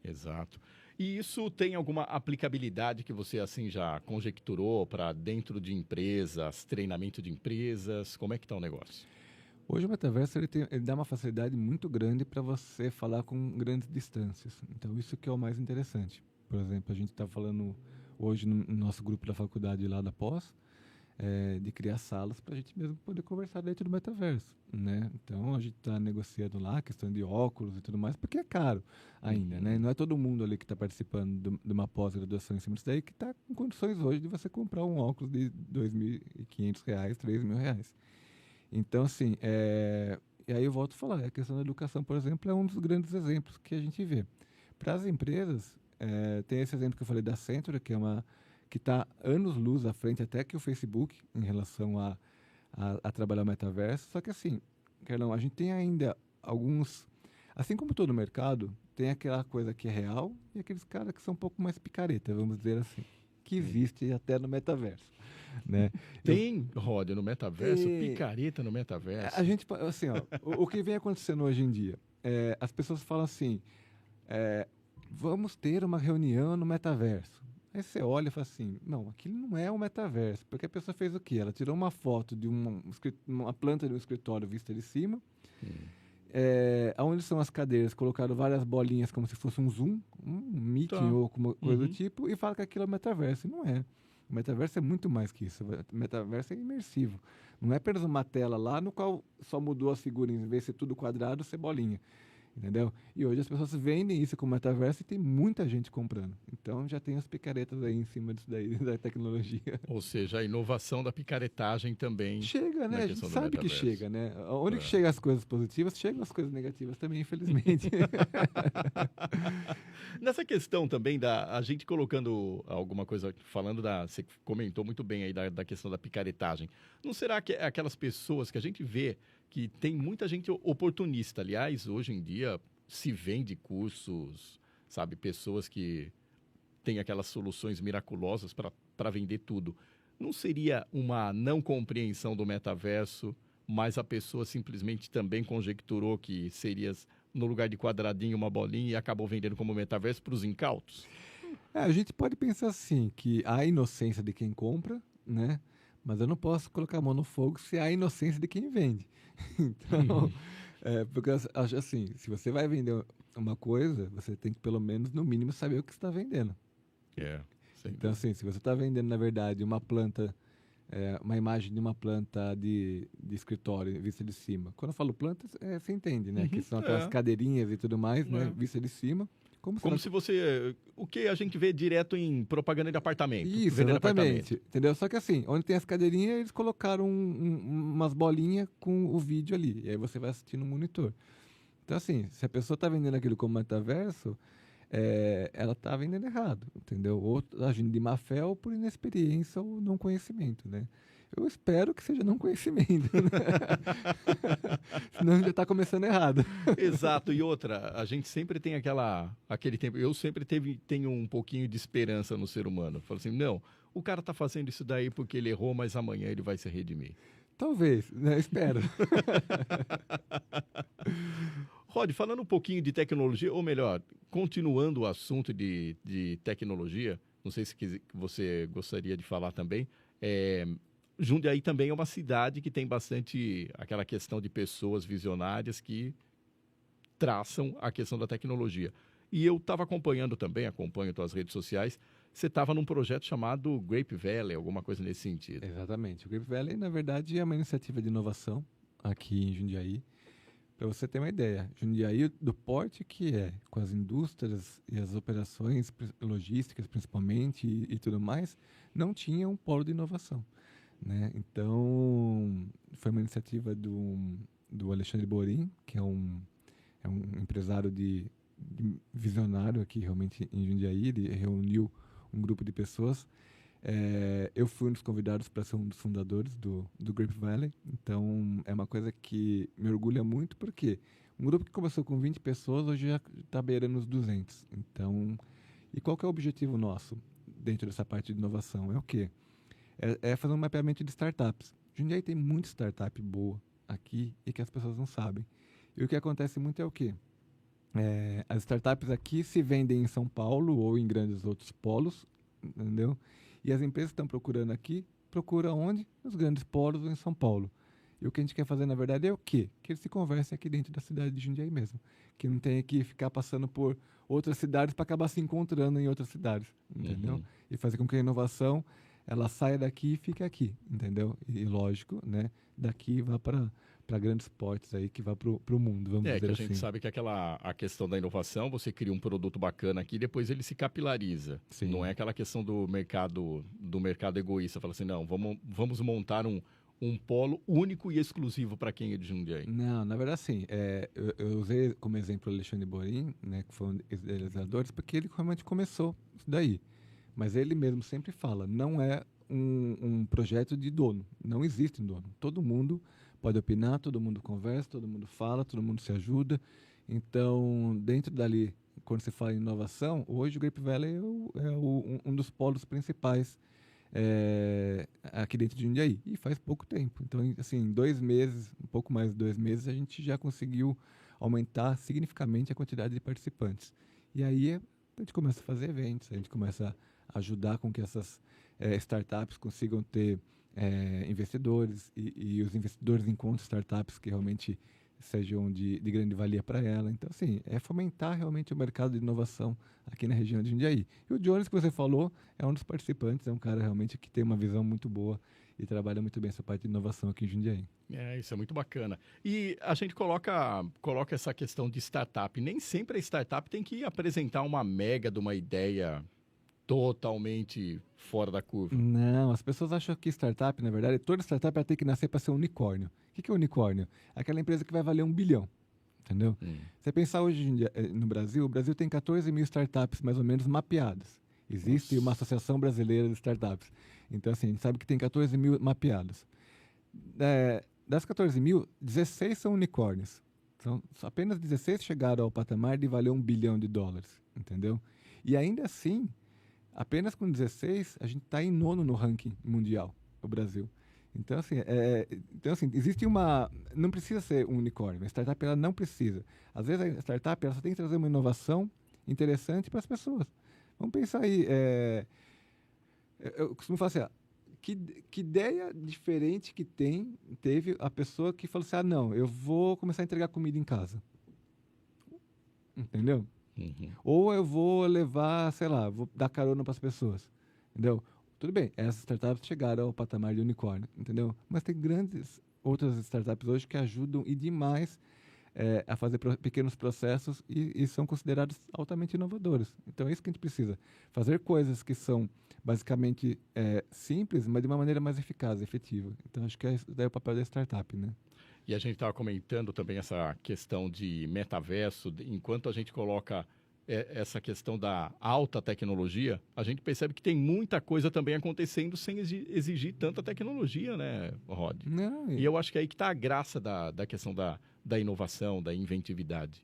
A: Exato. E isso tem alguma aplicabilidade que você assim já conjecturou para dentro de empresas, treinamento de empresas? Como é que está o negócio?
B: Hoje o metaverso ele dá uma facilidade muito grande para você falar com grandes distâncias. Então isso que é o mais interessante. Por exemplo, a gente está falando hoje no nosso grupo da faculdade lá da pós, de criar salas para a gente mesmo poder conversar dentro do metaverso, né? Então a gente está negociando lá a questão de óculos e tudo mais, porque é caro ainda, né? Não é todo mundo ali que está participando de uma pós-graduação em cima disso daí que está com condições hoje de você comprar um óculos de R$2.500, R$3.000. Então, assim, e aí eu volto a falar, a questão da educação, por exemplo, é um dos grandes exemplos que a gente vê. Para as empresas, tem esse exemplo que eu falei da Century, que está anos-luz à frente até que o Facebook em relação a trabalhar o metaverso. Só que assim, Carlão, a gente tem ainda alguns... Assim como todo mercado, tem aquela coisa que é real e aqueles caras que são um pouco mais picareta, vamos dizer assim, que existe até no metaverso. Né?
A: Tem, Rod, no metaverso? Picareta no metaverso?
B: A gente, assim, ó, o que vem acontecendo hoje em dia, as pessoas falam assim, vamos ter uma reunião no metaverso. Aí você olha e fala assim, não, aquilo não é um metaverso, porque a pessoa fez o quê? Ela tirou uma foto de uma planta de um escritório vista de cima, onde são as cadeiras, colocaram várias bolinhas como se fosse um Zoom, um meeting ou coisa do tipo, e fala que aquilo é metaverso, e não é. O metaverso é muito mais que isso. O metaverso é imersivo. Não é apenas uma tela lá no qual só mudou as figurinhas, em vez de ser tudo quadrado, ser bolinha. Entendeu? E hoje as pessoas vendem isso como metaverso e tem muita gente comprando. Então já tem as picaretas aí em cima disso daí, da tecnologia.
A: Ou seja, a inovação da picaretagem também.
B: Chega, né? A gente sabe que chega, né? Onde que chegam as coisas positivas, chegam as coisas negativas também, infelizmente.
A: Nessa questão também a gente colocando alguma coisa, falando você comentou muito bem aí da questão da picaretagem. Não será que aquelas pessoas que a gente vê que tem muita gente oportunista? Aliás, hoje em dia se vende cursos, sabe? Pessoas que têm aquelas soluções miraculosas para vender tudo. Não seria uma não compreensão do metaverso, mas a pessoa simplesmente também conjecturou que seria no lugar de quadradinho uma bolinha e acabou vendendo como metaverso para os incautos?
B: A gente pode pensar assim, que há a inocência de quem compra, né? Mas eu não posso colocar a mão no fogo se há a inocência de quem vende. Então, porque eu acho assim, se você vai vender uma coisa, você tem que pelo menos, no mínimo, saber o que você está vendendo. Então, assim, se você está vendendo, na verdade, uma planta, uma imagem de uma planta de escritório vista de cima. Quando eu falo planta, você entende, né? Que são aquelas cadeirinhas e tudo mais, né? Vista de cima.
A: Como se você... O que a gente vê direto em propaganda de apartamento.
B: Isso, exatamente. Entendeu? Só que assim, onde tem as cadeirinhas, eles colocaram umas bolinhas com o vídeo ali. E aí você vai assistir no monitor. Então, assim, se a pessoa está vendendo aquilo como metaverso, ela está vendendo errado, entendeu? Ou tá agindo de má fé ou por inexperiência ou não conhecimento, né? Eu espero que seja não conhecimento, né? Senão já está começando errado.
A: Exato, e outra, a gente sempre tem aquele tempo, eu sempre tenho um pouquinho de esperança no ser humano. Falo assim, não, o cara tá fazendo isso daí porque ele errou, mas amanhã ele vai se redimir.
B: Talvez, né? Espero.
A: Rod, falando um pouquinho de tecnologia, ou melhor, continuando o assunto de tecnologia, não sei se você gostaria de falar também, Jundiaí também é uma cidade que tem bastante aquela questão de pessoas visionárias que traçam a questão da tecnologia. E eu estava acompanhando também, acompanho tuas redes sociais, você estava num projeto chamado Grape Valley, alguma coisa nesse sentido.
B: Exatamente. O Grape Valley, na verdade, é uma iniciativa de inovação aqui em Jundiaí. Para você ter uma ideia, Jundiaí, do porte que é, com as indústrias e as operações logísticas, principalmente, e tudo mais, não tinha um polo de inovação, né? Então, foi uma iniciativa do Alexandre Borim, que é um empresário visionário aqui realmente em Jundiaí. Ele reuniu um grupo de pessoas. Eu fui um dos convidados para ser um dos fundadores do Grape Valley. Então, é uma coisa que me orgulha muito, porque um grupo que começou com 20 pessoas, hoje já está beirando os 200. Então, e qual que é o objetivo nosso dentro dessa parte de inovação? É o quê? É fazer um mapeamento de startups. Jundiaí tem muita startup boa aqui e que as pessoas não sabem. E o que acontece muito é o quê? As startups aqui se vendem em São Paulo ou em grandes outros polos, entendeu? E as empresas que estão procurando aqui, procuram onde? Nos grandes polos ou em São Paulo. E o que a gente quer fazer, na verdade, é o quê? Que eles se conversem aqui dentro da cidade de Jundiaí mesmo. Que não tenha que ficar passando por outras cidades para acabar se encontrando em outras cidades, entendeu?
A: Uhum.
B: E fazer com que a inovação, ela saia daqui e fique aqui, entendeu? E lógico, né? Daqui vá para grandes portes aí, que vá para o mundo, vamos dizer
A: Que a
B: assim.
A: gente sabe que a questão da inovação, você cria um produto bacana aqui, depois ele se capilariza.
B: Sim.
A: Não é aquela questão do mercado egoísta, fala assim, não, vamos montar um polo único e exclusivo para quem é de Jundiaí.
B: Não, na verdade, sim. Eu usei como exemplo o Alexandre Borim, né, que foi um dos idealizadores, porque ele realmente começou isso daí. Mas ele mesmo sempre fala, não é um projeto de dono. Não existe um dono. Todo mundo pode opinar, todo mundo conversa, todo mundo fala, todo mundo se ajuda. Então, dentro dali, quando se fala em inovação, hoje o Grape Valley um dos polos principais aqui dentro de Jundiaí. E faz pouco tempo. Então, assim, em 2 meses, um pouco mais de 2 meses, a gente já conseguiu aumentar significativamente a quantidade de participantes. E aí a gente começa a fazer eventos, a gente começa a ajudar com que essas startups consigam ter investidores e os investidores encontrem startups que realmente sejam de grande valia para ela. Então, assim, é fomentar realmente o mercado de inovação aqui na região de Jundiaí. E o Jones, que você falou, é um dos participantes, é um cara realmente que tem uma visão muito boa e trabalha muito bem essa parte de inovação aqui em Jundiaí.
A: Isso é muito bacana. E a gente coloca essa questão de startup. Nem sempre a startup tem que apresentar uma mega de uma ideia totalmente fora da curva.
B: Não, as pessoas acham que startup, na verdade, toda startup ela tem que nascer para ser um unicórnio. O que é um unicórnio? Aquela empresa que vai valer 1 bilhão, entendeu? Você pensar hoje em dia, no Brasil, o Brasil tem 14 mil startups mais ou menos mapeadas. Existe uma associação brasileira de startups. Então, assim, a gente sabe que tem 14 mil mapeadas. Das 14 mil, 16 são unicórnios. Então, apenas 16 chegaram ao patamar de valer 1 bilhão de dólares, entendeu? E ainda assim, apenas com 16, a gente está em 9º no ranking mundial, o Brasil. Então, assim, existe uma... Não precisa ser um unicórnio. A startup, ela não precisa. Às vezes, a startup, ela só tem que trazer uma inovação interessante para as pessoas. Vamos pensar aí. Eu costumo falar assim, que ideia diferente que teve a pessoa que falou assim, não, eu vou começar a entregar comida em casa. Entendeu?
A: Uhum.
B: Ou eu vou levar, sei lá, vou dar carona para as pessoas, entendeu? Tudo bem, essas startups chegaram ao patamar de unicórnio, entendeu? Mas tem grandes outras startups hoje que ajudam e demais a fazer pequenos processos e são considerados altamente inovadores. Então é isso que a gente precisa, fazer coisas que são basicamente simples, mas de uma maneira mais eficaz, efetiva. Então acho que esse daí é o papel da startup, né?
A: E a gente estava comentando também essa questão de metaverso. Enquanto a gente coloca essa questão da alta tecnologia, a gente percebe que tem muita coisa também acontecendo sem exigir tanta tecnologia, né, Rod?
B: Não,
A: E eu acho que é aí que está a graça da questão da inovação, da inventividade.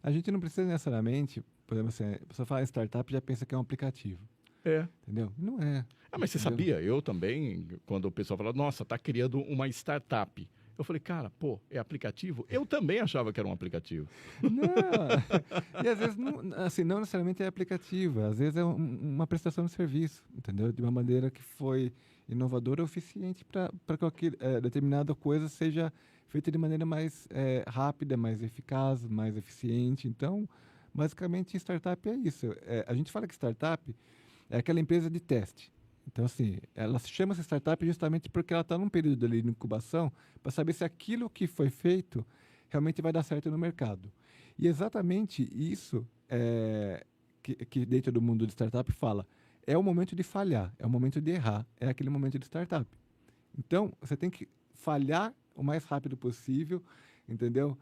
B: a gente não precisa necessariamente, por exemplo, assim, a pessoa fala startup e já pensa que é um aplicativo,
A: É.
B: entendeu? Não é.
A: Ah, mas você
B: Entendeu?
A: sabia? Eu também, quando o pessoal fala, nossa, tá criando uma startup. Eu falei, cara, pô, é aplicativo? Eu também achava que era um aplicativo.
B: Não. E às vezes, não, assim, não necessariamente é aplicativo, às vezes é uma prestação de serviço, entendeu? De uma maneira que foi inovadora ou eficiente para que determinada coisa seja feita de maneira mais rápida, mais eficaz, mais eficiente. Então, basicamente, startup é isso. A gente fala que startup é aquela empresa de teste. Então, assim, ela se chama-se startup justamente porque ela está num período ali de incubação para saber se aquilo que foi feito realmente vai dar certo no mercado. E exatamente isso que dentro do mundo de startup fala. É o momento de falhar, é o momento de errar, é aquele momento de startup. Então, você tem que falhar o mais rápido possível, entendeu?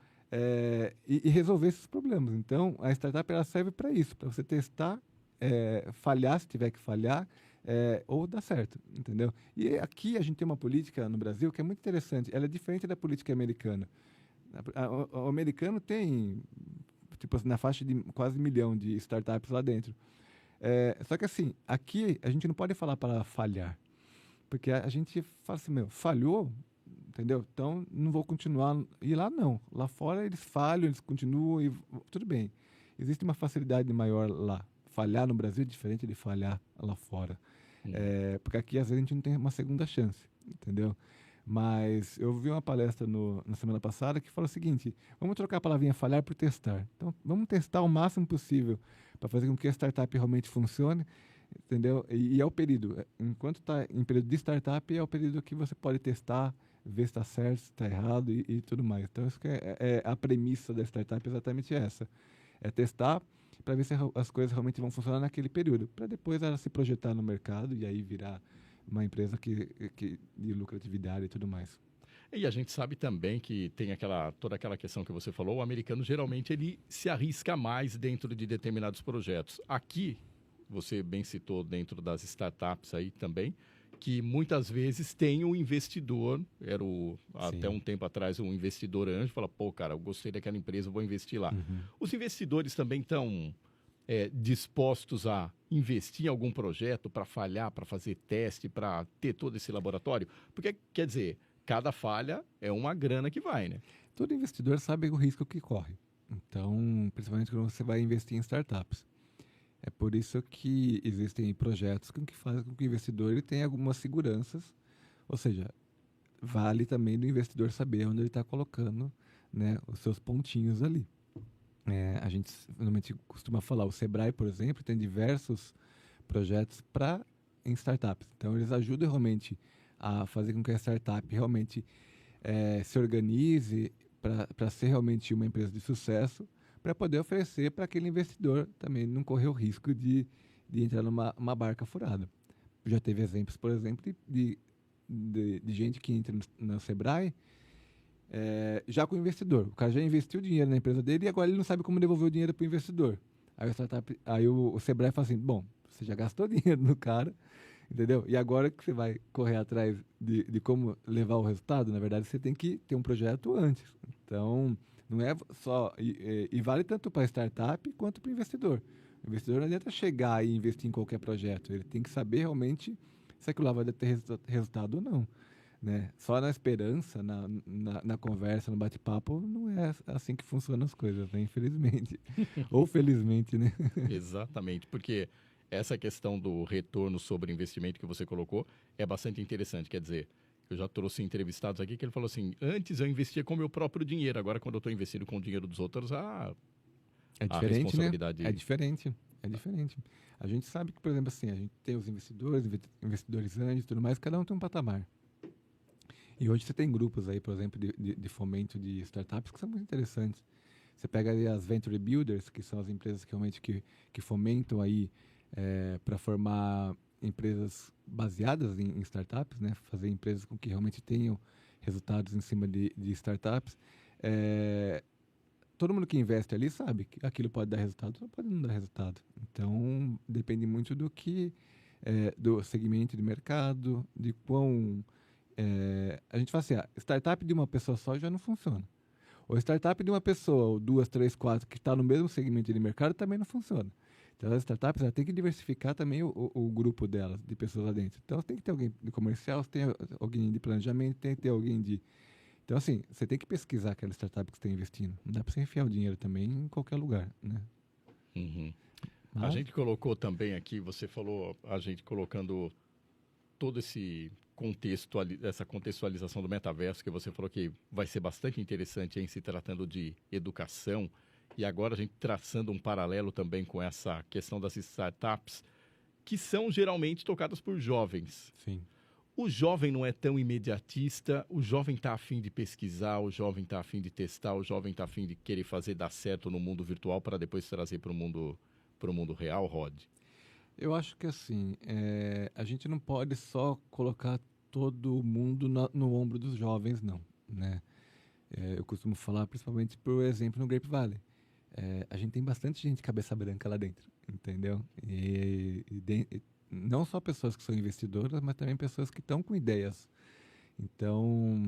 B: E resolver esses problemas. Então, a startup ela serve para isso, para você testar, falhar se tiver que falhar, ou dar certo, entendeu? E aqui a gente tem uma política no Brasil que é muito interessante. Ela é diferente da política americana. O americano tem, tipo assim, na faixa de quase 1 milhão de startups lá dentro. Só que assim, aqui a gente não pode falar para falhar, porque a gente fala assim, meu, falhou, entendeu? Então não vou continuar. E lá não. Lá fora eles falham, eles continuam e tudo bem. Existe uma facilidade maior lá. Falhar no Brasil é diferente de falhar lá fora. Porque aqui às vezes a gente não tem uma segunda chance, entendeu? Mas eu vi uma palestra na semana passada que falou o seguinte: vamos trocar a palavrinha falhar por testar. Então, vamos testar o máximo possível para fazer com que a startup realmente funcione, entendeu? E é o período. Enquanto está em período de startup, é o período que você pode testar, ver se está certo, se está errado e tudo mais. Então, isso que é a premissa da startup é exatamente essa. É testar para ver se as coisas realmente vão funcionar naquele período, para depois ela se projetar no mercado e aí virar uma empresa de lucratividade e tudo mais.
A: E a gente sabe também que tem toda aquela questão que você falou, o americano geralmente ele se arrisca mais dentro de determinados projetos. Aqui, você bem citou dentro das startups aí também, que muitas vezes tem um investidor, até um tempo atrás, um investidor anjo, fala, pô, cara, eu gostei daquela empresa, vou investir lá.
B: Uhum.
A: Os investidores também estão dispostos a investir em algum projeto para falhar, para fazer teste, para ter todo esse laboratório? Porque, quer dizer, cada falha é uma grana que vai, né?
B: Todo investidor sabe o risco que corre. Então, principalmente quando você vai investir em startups. É por isso que existem projetos que fazem com que o investidor ele tenha algumas seguranças, ou seja, vale também do investidor saber onde ele está colocando, né, os seus pontinhos ali. A gente normalmente costuma falar, o Sebrae, por exemplo, tem diversos projetos em startups. Então, eles ajudam realmente a fazer com que a startup realmente se organize para ser realmente uma empresa de sucesso, para poder oferecer para aquele investidor também não correr o risco de entrar numa barca furada. Já teve exemplos, por exemplo, de gente que entra no Sebrae já com o investidor. O cara já investiu dinheiro na empresa dele e agora ele não sabe como devolver o dinheiro para o investidor. Aí o Sebrae fala assim, bom, você já gastou dinheiro no cara, entendeu? E agora que você vai correr atrás de como levar o resultado, na verdade você tem que ter um projeto antes. Então, não é só... E vale tanto para a startup quanto para o investidor. O investidor não adianta chegar e investir em qualquer projeto. Ele tem que saber realmente se aquilo lá vai ter resultado ou não. Né? Só na esperança, na conversa, no bate-papo, não é assim que funcionam as coisas, né? Infelizmente. Ou felizmente, né?
A: Exatamente, porque essa questão do retorno sobre investimento que você colocou é bastante interessante. Quer dizer, eu já trouxe entrevistados aqui que ele falou assim, antes eu investia com o meu próprio dinheiro, agora quando eu estou investindo com o dinheiro dos outros,
B: é diferente,
A: a responsabilidade...
B: né? É diferente. A gente sabe que, por exemplo, assim, a gente tem os investidores anjos e tudo mais, cada um tem um patamar. E hoje você tem grupos aí, por exemplo, de fomento de startups que são muito interessantes. Você pega aí as Venture Builders, que são as empresas que realmente que fomentam aí para formar empresas baseadas em startups, né? Fazer empresas com que realmente tenham resultados em cima de startups. Todo mundo que investe ali sabe que aquilo pode dar resultado ou pode não dar resultado. Então, depende muito do segmento de mercado, de quão... a gente fala assim, startup de uma pessoa só já não funciona. Ou startup de uma pessoa, ou duas, três, quatro, que está no mesmo segmento de mercado, também não funciona. Então, as startups tem que diversificar também o grupo delas, de pessoas lá dentro. Então, tem que ter alguém de comercial, tem alguém de planejamento, tem que ter alguém de... Então, assim, você tem que pesquisar aquela startup que você está investindo. Não dá para você enfiar o dinheiro também em qualquer lugar, né?
A: Uhum. A
B: Mas,
A: gente colocou também aqui, você falou, a gente colocando todo esse contexto, essa contextualização do metaverso, que você falou que vai ser bastante interessante em se tratando de educação, e agora a gente traçando um paralelo também com essa questão das startups, que são geralmente tocadas por jovens.
B: sim.
A: O jovem não é tão imediatista, o jovem está afim de pesquisar, o jovem está afim de testar, o jovem está afim de querer fazer dar certo no mundo virtual para depois trazer para o mundo real, Rod.
B: Eu acho que, assim, a gente não pode só colocar todo mundo no ombro dos jovens, não, né? Eu costumo falar, principalmente por exemplo, no Grape Valley. A gente tem bastante gente cabeça branca lá dentro, entendeu? E não só pessoas que são investidoras, mas também pessoas que estão com ideias. Então,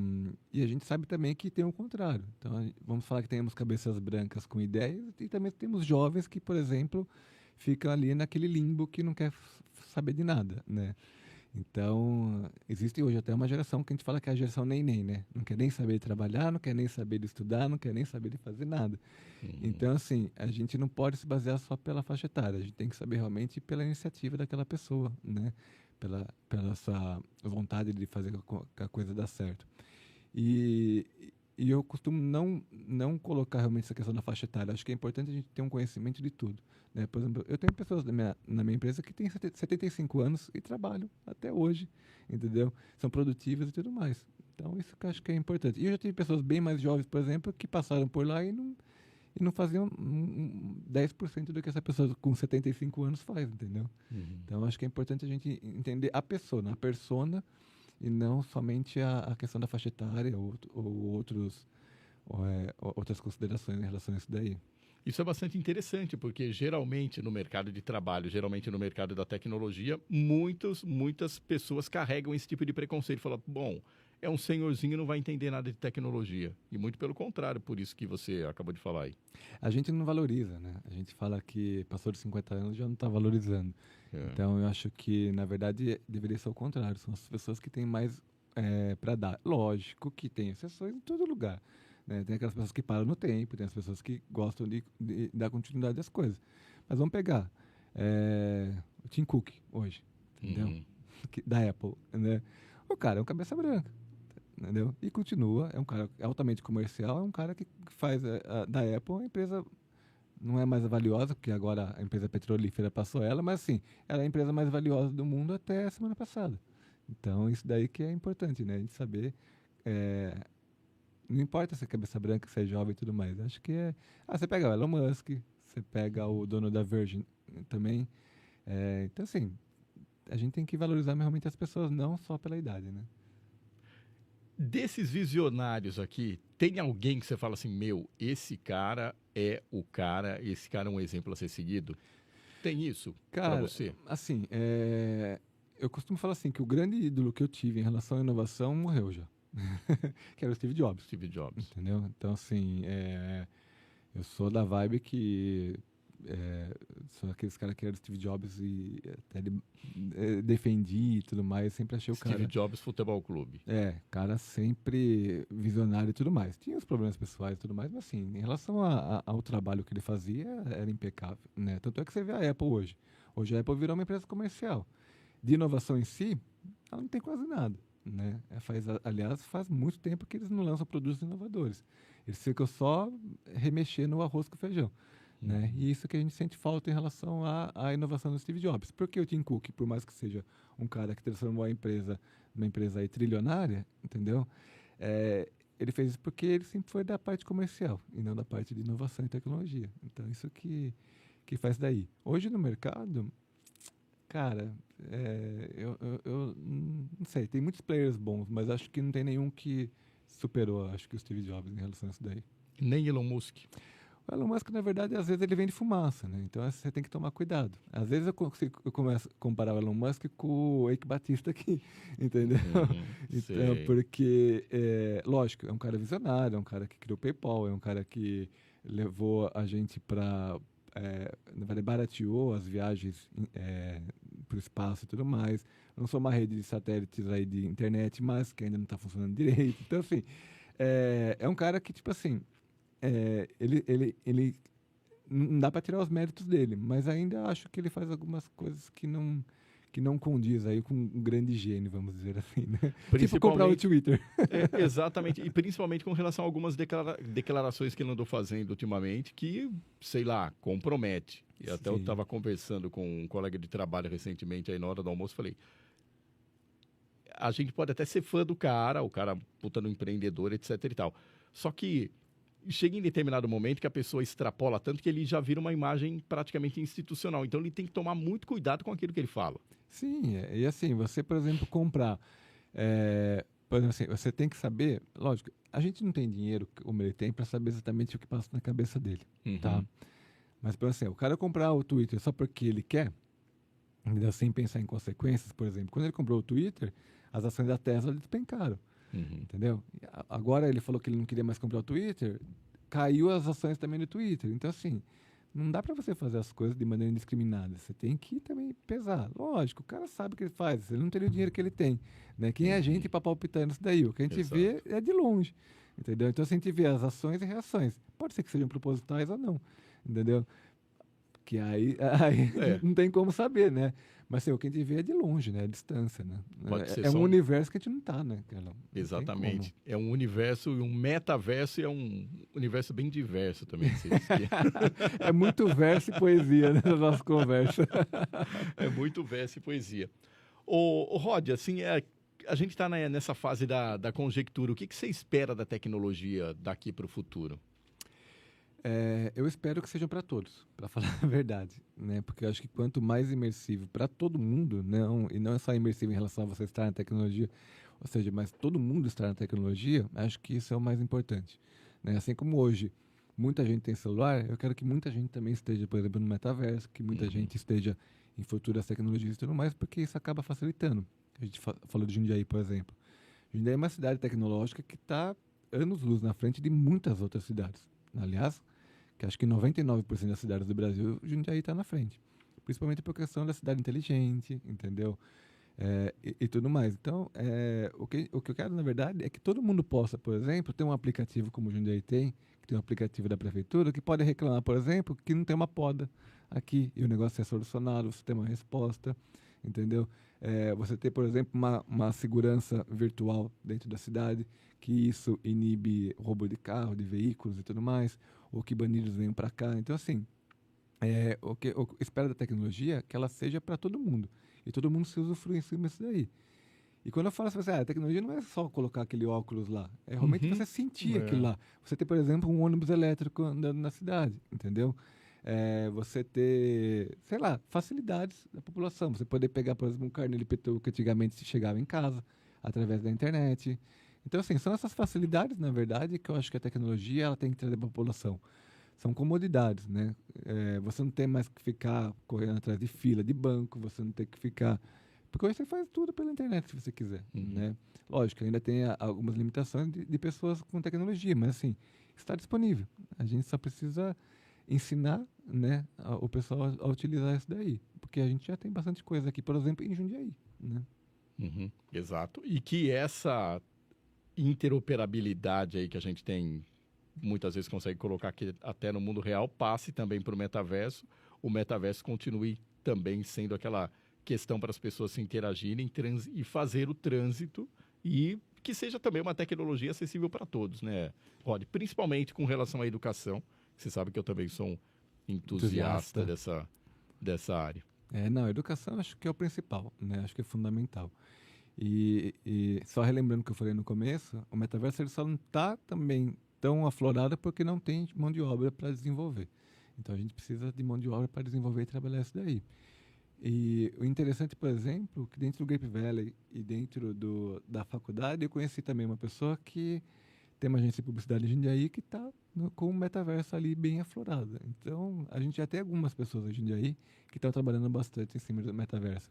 B: e a gente sabe também que tem o contrário. Então, vamos falar que temos cabeças brancas com ideias e também temos jovens que, por exemplo, ficam ali naquele limbo que não quer saber de nada, né? Então, existe hoje até uma geração que a gente fala que é a geração neném, né? Não quer nem saber de trabalhar, não quer nem saber de estudar, não quer nem saber de fazer nada. Então, assim, a gente não pode se basear só pela faixa etária, a gente tem que saber realmente pela iniciativa daquela pessoa, né? Pela sua vontade de fazer a coisa dar certo. E, e eu costumo não colocar realmente essa questão da faixa etária. Acho que é importante a gente ter um conhecimento de tudo, né? Por exemplo, eu tenho pessoas na minha empresa que têm 75 anos e trabalham até hoje, entendeu? São produtivas e tudo mais. Então, isso que eu acho que é importante. E eu já tive pessoas bem mais jovens, por exemplo, que passaram por lá e não faziam 10% do que essa pessoa com 75 anos faz, entendeu? Então, acho que é importante a gente entender a pessoa, a persona, e não somente a questão da faixa etária ou outras considerações em relação a isso daí.
A: Isso é bastante interessante, porque geralmente no mercado de trabalho, geralmente no mercado da tecnologia, muitas pessoas carregam esse tipo de preconceito. Falam, bom, é um senhorzinho, não vai entender nada de tecnologia. E muito pelo contrário, por isso que você acabou de falar aí.
B: A gente não valoriza, né? A gente fala que passou de 50 anos já não está valorizando. Então, eu acho que, na verdade, deveria ser o contrário. São as pessoas que têm mais para dar. Lógico que tem exceções em todo lugar. Né? Tem aquelas pessoas que param no tempo, tem as pessoas que gostam de dar continuidade às coisas. Mas vamos pegar o Tim Cook hoje, entendeu? Da Apple, né? O cara é um cabeça branca, entendeu? E continua, é um cara altamente comercial, é um cara que faz da Apple uma empresa, não é mais valiosa, porque agora a empresa petrolífera passou ela, mas assim, ela é a empresa mais valiosa do mundo até a semana passada. Então, isso daí que é importante, né? A gente saber, não importa se é cabeça branca, se é jovem e tudo mais, acho que você pega o Elon Musk, você pega o dono da Virgin também, então assim, a gente tem que valorizar realmente as pessoas, não só pela idade, né?
A: Desses visionários aqui, tem alguém que você fala assim, meu, esse cara é o cara, esse cara é um exemplo a ser seguido? Tem isso para você?
B: Assim, eu costumo falar assim, que o grande ídolo que eu tive em relação à inovação morreu já. Que era o Steve Jobs.
A: Steve Jobs.
B: Entendeu? Então, assim, eu sou da vibe que sou aqueles caras que eram Steve Jobs e até defendi e tudo mais. Sempre achei o cara...
A: Steve Jobs Futebol Clube.
B: Cara sempre visionário e tudo mais. Tinha os problemas pessoais e tudo mais, mas assim, em relação ao trabalho que ele fazia, era impecável, né? Tanto é que você vê a Apple hoje. Hoje a Apple virou uma empresa comercial. De inovação em si, ela não tem quase nada, né? Aliás, faz muito tempo que eles não lançam produtos inovadores. Eles ficam só remexendo o arroz com o feijão. Né? E isso que a gente sente falta em relação à inovação do Steve Jobs. Porque o Tim Cook, por mais que seja um cara que transformou a empresa numa empresa aí trilionária, entendeu? Ele fez isso porque ele sempre foi da parte comercial e não da parte de inovação e tecnologia. Então, isso que faz daí. Hoje no mercado, cara, eu não sei, tem muitos players bons, mas acho que não tem nenhum que superou, acho que o Steve Jobs em relação a isso daí.
A: Nem Elon Musk.
B: O Elon Musk, na verdade, às vezes ele vende fumaça, né? Então você tem que tomar cuidado. Às vezes eu começo a comparar o Elon Musk com o Eike Batista aqui, entendeu? Então,
A: Sei.
B: porque, lógico, é um cara visionário, é um cara que criou o PayPal, é um cara que levou a gente para... na verdade, barateou as viagens para o espaço e tudo mais. Lançou uma rede de satélites aí de internet, mas que ainda não está funcionando direito. Então, assim, é um cara que, tipo assim... ele não dá para tirar os méritos dele, mas ainda acho que ele faz algumas coisas que não condiz aí com um grande gênio, vamos dizer assim, né? Tipo comprar o Twitter.
A: Exatamente, e principalmente com relação a algumas declarações que ele andou fazendo ultimamente, que, sei lá, compromete. E até eu estava conversando com um colega de trabalho recentemente, aí na hora do almoço, falei, a gente pode até ser fã do cara, o cara puta no empreendedor, etc e tal, só que chega em determinado momento que a pessoa extrapola tanto que ele já vira uma imagem praticamente institucional. Então, ele tem que tomar muito cuidado com aquilo que ele fala.
B: Sim, e assim, você, por exemplo, comprar... por exemplo, assim, você tem que saber... Lógico, a gente não tem dinheiro, como ele tem, para saber exatamente o que passa na cabeça dele, tá? Mas, por exemplo, o cara comprar o Twitter só porque ele quer, sem pensar em consequências, por exemplo, quando ele comprou o Twitter, as ações da Tesla despencaram. Entendeu? Agora ele falou que ele não queria mais comprar o Twitter, caiu as ações também do Twitter. Então, assim, não dá para você fazer as coisas de maneira indiscriminada. Você tem que também pesar. Lógico, o cara sabe o que ele faz, ele não teria o dinheiro que ele tem. Né? Quem é a gente para palpitar nisso daí? O que a gente vê é de longe. Entendeu? Então, se a gente vê as ações e reações, pode ser que sejam propositais ou não. Entendeu? Que aí não tem como saber, né? Mas assim, o que a gente vê é de longe, né? A distância, né? É um universo que a gente não tá, né?
A: Exatamente. É um universo, um metaverso e é um universo bem diverso também.
B: É muito verso e poesia, né? Na nossa conversa.
A: É muito verso e poesia. Ô Rod, assim, a gente está nessa fase da conjectura. O que você espera da tecnologia daqui para o futuro?
B: Eu espero que sejam para todos, para falar a verdade, né? Porque eu acho que quanto mais imersivo para todo mundo, e não é só imersivo em relação a você estar na tecnologia, ou seja, mas todo mundo estar na tecnologia, acho que isso é o mais importante, né? Assim como hoje muita gente tem celular, eu quero que muita gente também esteja, por exemplo, no metaverso, que muita gente esteja em futuras tecnologias e tudo mais, porque isso acaba facilitando. A gente falou de Jundiaí, por exemplo. Jundiaí é uma cidade tecnológica que está anos-luz na frente de muitas outras cidades. Aliás, que acho que 99% das cidades do Brasil, Jundiaí está na frente. Principalmente por questão da cidade inteligente, entendeu? E tudo mais. Então, o que eu quero, na verdade, é que todo mundo possa, por exemplo, ter um aplicativo como o Jundiaí tem, que tem um aplicativo da prefeitura, que pode reclamar, por exemplo, que não tem uma poda aqui, e o negócio é solucionado, você tem uma resposta, entendeu? Você ter, por exemplo, uma segurança virtual dentro da cidade, que isso inibe roubo de carro, de veículos e tudo mais, ou que bandidos venham para cá. Então, assim, o que eu espero da tecnologia é que ela seja para todo mundo, e todo mundo se usufrui em cima disso daí. E quando eu falo assim, a tecnologia não é só colocar aquele óculos lá, é realmente você sentir aquilo lá. Você ter, por exemplo, um ônibus elétrico andando na cidade, entendeu? Você ter, sei lá, facilidades da população. Você poder pegar, por exemplo, um carnê de IPTU que antigamente se chegava em casa, através da internet. Então, assim, são essas facilidades, na verdade, que eu acho que a tecnologia ela tem que trazer para a população. São comodidades, né? Você não tem mais que ficar correndo atrás de fila de banco, você não tem que ficar... Porque hoje você faz tudo pela internet, se você quiser, né? Lógico, ainda tem algumas limitações de pessoas com tecnologia, mas, assim, está disponível. A gente só precisa ensinar, né, o pessoal a utilizar isso daí. Porque a gente já tem bastante coisa aqui, por exemplo, em Jundiaí, né?
A: Exato. E que essa interoperabilidade aí que a gente tem, muitas vezes consegue colocar aqui até no mundo real, passe também para o metaverso continue também sendo aquela questão para as pessoas se interagirem e fazer o trânsito e que seja também uma tecnologia acessível para todos, né, Rod? Principalmente com relação à educação. Você sabe que eu também sou um entusiasta dessa área.
B: Não, a educação acho que é o principal, né? Acho que é fundamental. E só relembrando o que eu falei no começo, o metaverso ele só não está também tão aflorado porque não tem mão de obra para desenvolver. Então a gente precisa de mão de obra para desenvolver e trabalhar isso daí. E o interessante, por exemplo, que dentro do Grape Valley e dentro da faculdade, eu conheci também uma pessoa que tem uma agência de publicidade em Jundiaí que está com o metaverso ali bem aflorado. Então, a gente já tem algumas pessoas em Jundiaí que estão trabalhando bastante em cima do metaverso.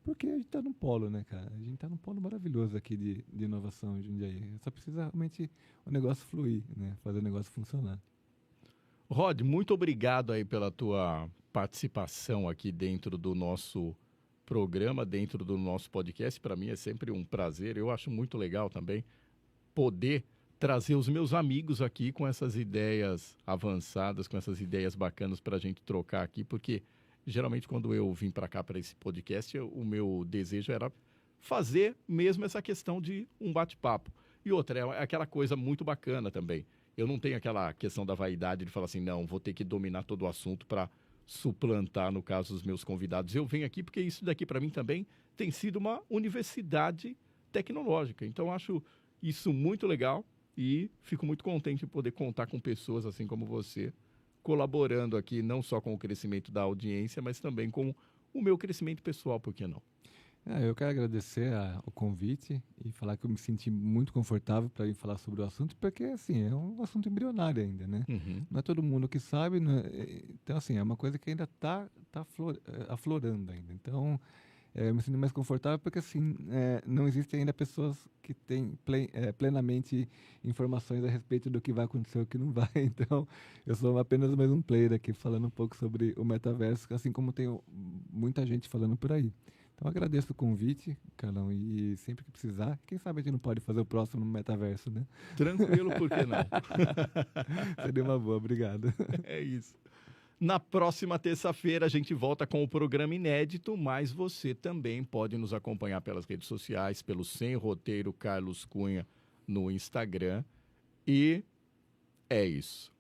B: Porque a gente está num polo, né, cara? A gente está num polo maravilhoso aqui de inovação em Jundiaí. Só precisa realmente o negócio fluir, né? Fazer o negócio funcionar.
A: Rod, muito obrigado aí pela tua participação aqui dentro do nosso programa, dentro do nosso podcast. Para mim é sempre um prazer. Eu acho muito legal também poder trazer os meus amigos aqui com essas ideias avançadas, com essas ideias bacanas para a gente trocar aqui, porque geralmente quando eu vim para cá para esse podcast, o meu desejo era fazer mesmo essa questão de um bate-papo. E outra, é aquela coisa muito bacana também. Eu não tenho aquela questão da vaidade de falar assim, não, vou ter que dominar todo o assunto para suplantar, no caso, os meus convidados. Eu venho aqui porque isso daqui para mim também tem sido uma universidade tecnológica. Então, acho isso muito legal e fico muito contente de poder contar com pessoas assim como você, colaborando aqui não só com o crescimento da audiência, mas também com o meu crescimento pessoal, por que não?
B: Eu quero agradecer o convite e falar que eu me senti muito confortável para ir falar sobre o assunto, porque, assim, é um assunto embrionário ainda, né?
A: Uhum.
B: Não é todo mundo que sabe, então, assim, é uma coisa que ainda está aflorando ainda. Então, eu me sinto mais confortável porque, assim, não existem ainda pessoas que têm plenamente informações a respeito do que vai acontecer e o que não vai. Então, eu sou apenas mais um player aqui falando um pouco sobre o metaverso, assim como tem muita gente falando por aí. Então, agradeço o convite, Carlão, e sempre que precisar, quem sabe a gente não pode fazer o próximo no metaverso, né?
A: Tranquilo, por que não?
B: Seria uma boa, obrigado.
A: É isso. Na próxima terça-feira a gente volta com o programa inédito, mas você também pode nos acompanhar pelas redes sociais, pelo Sem Roteiro Carlos Cunha no Instagram. E é isso.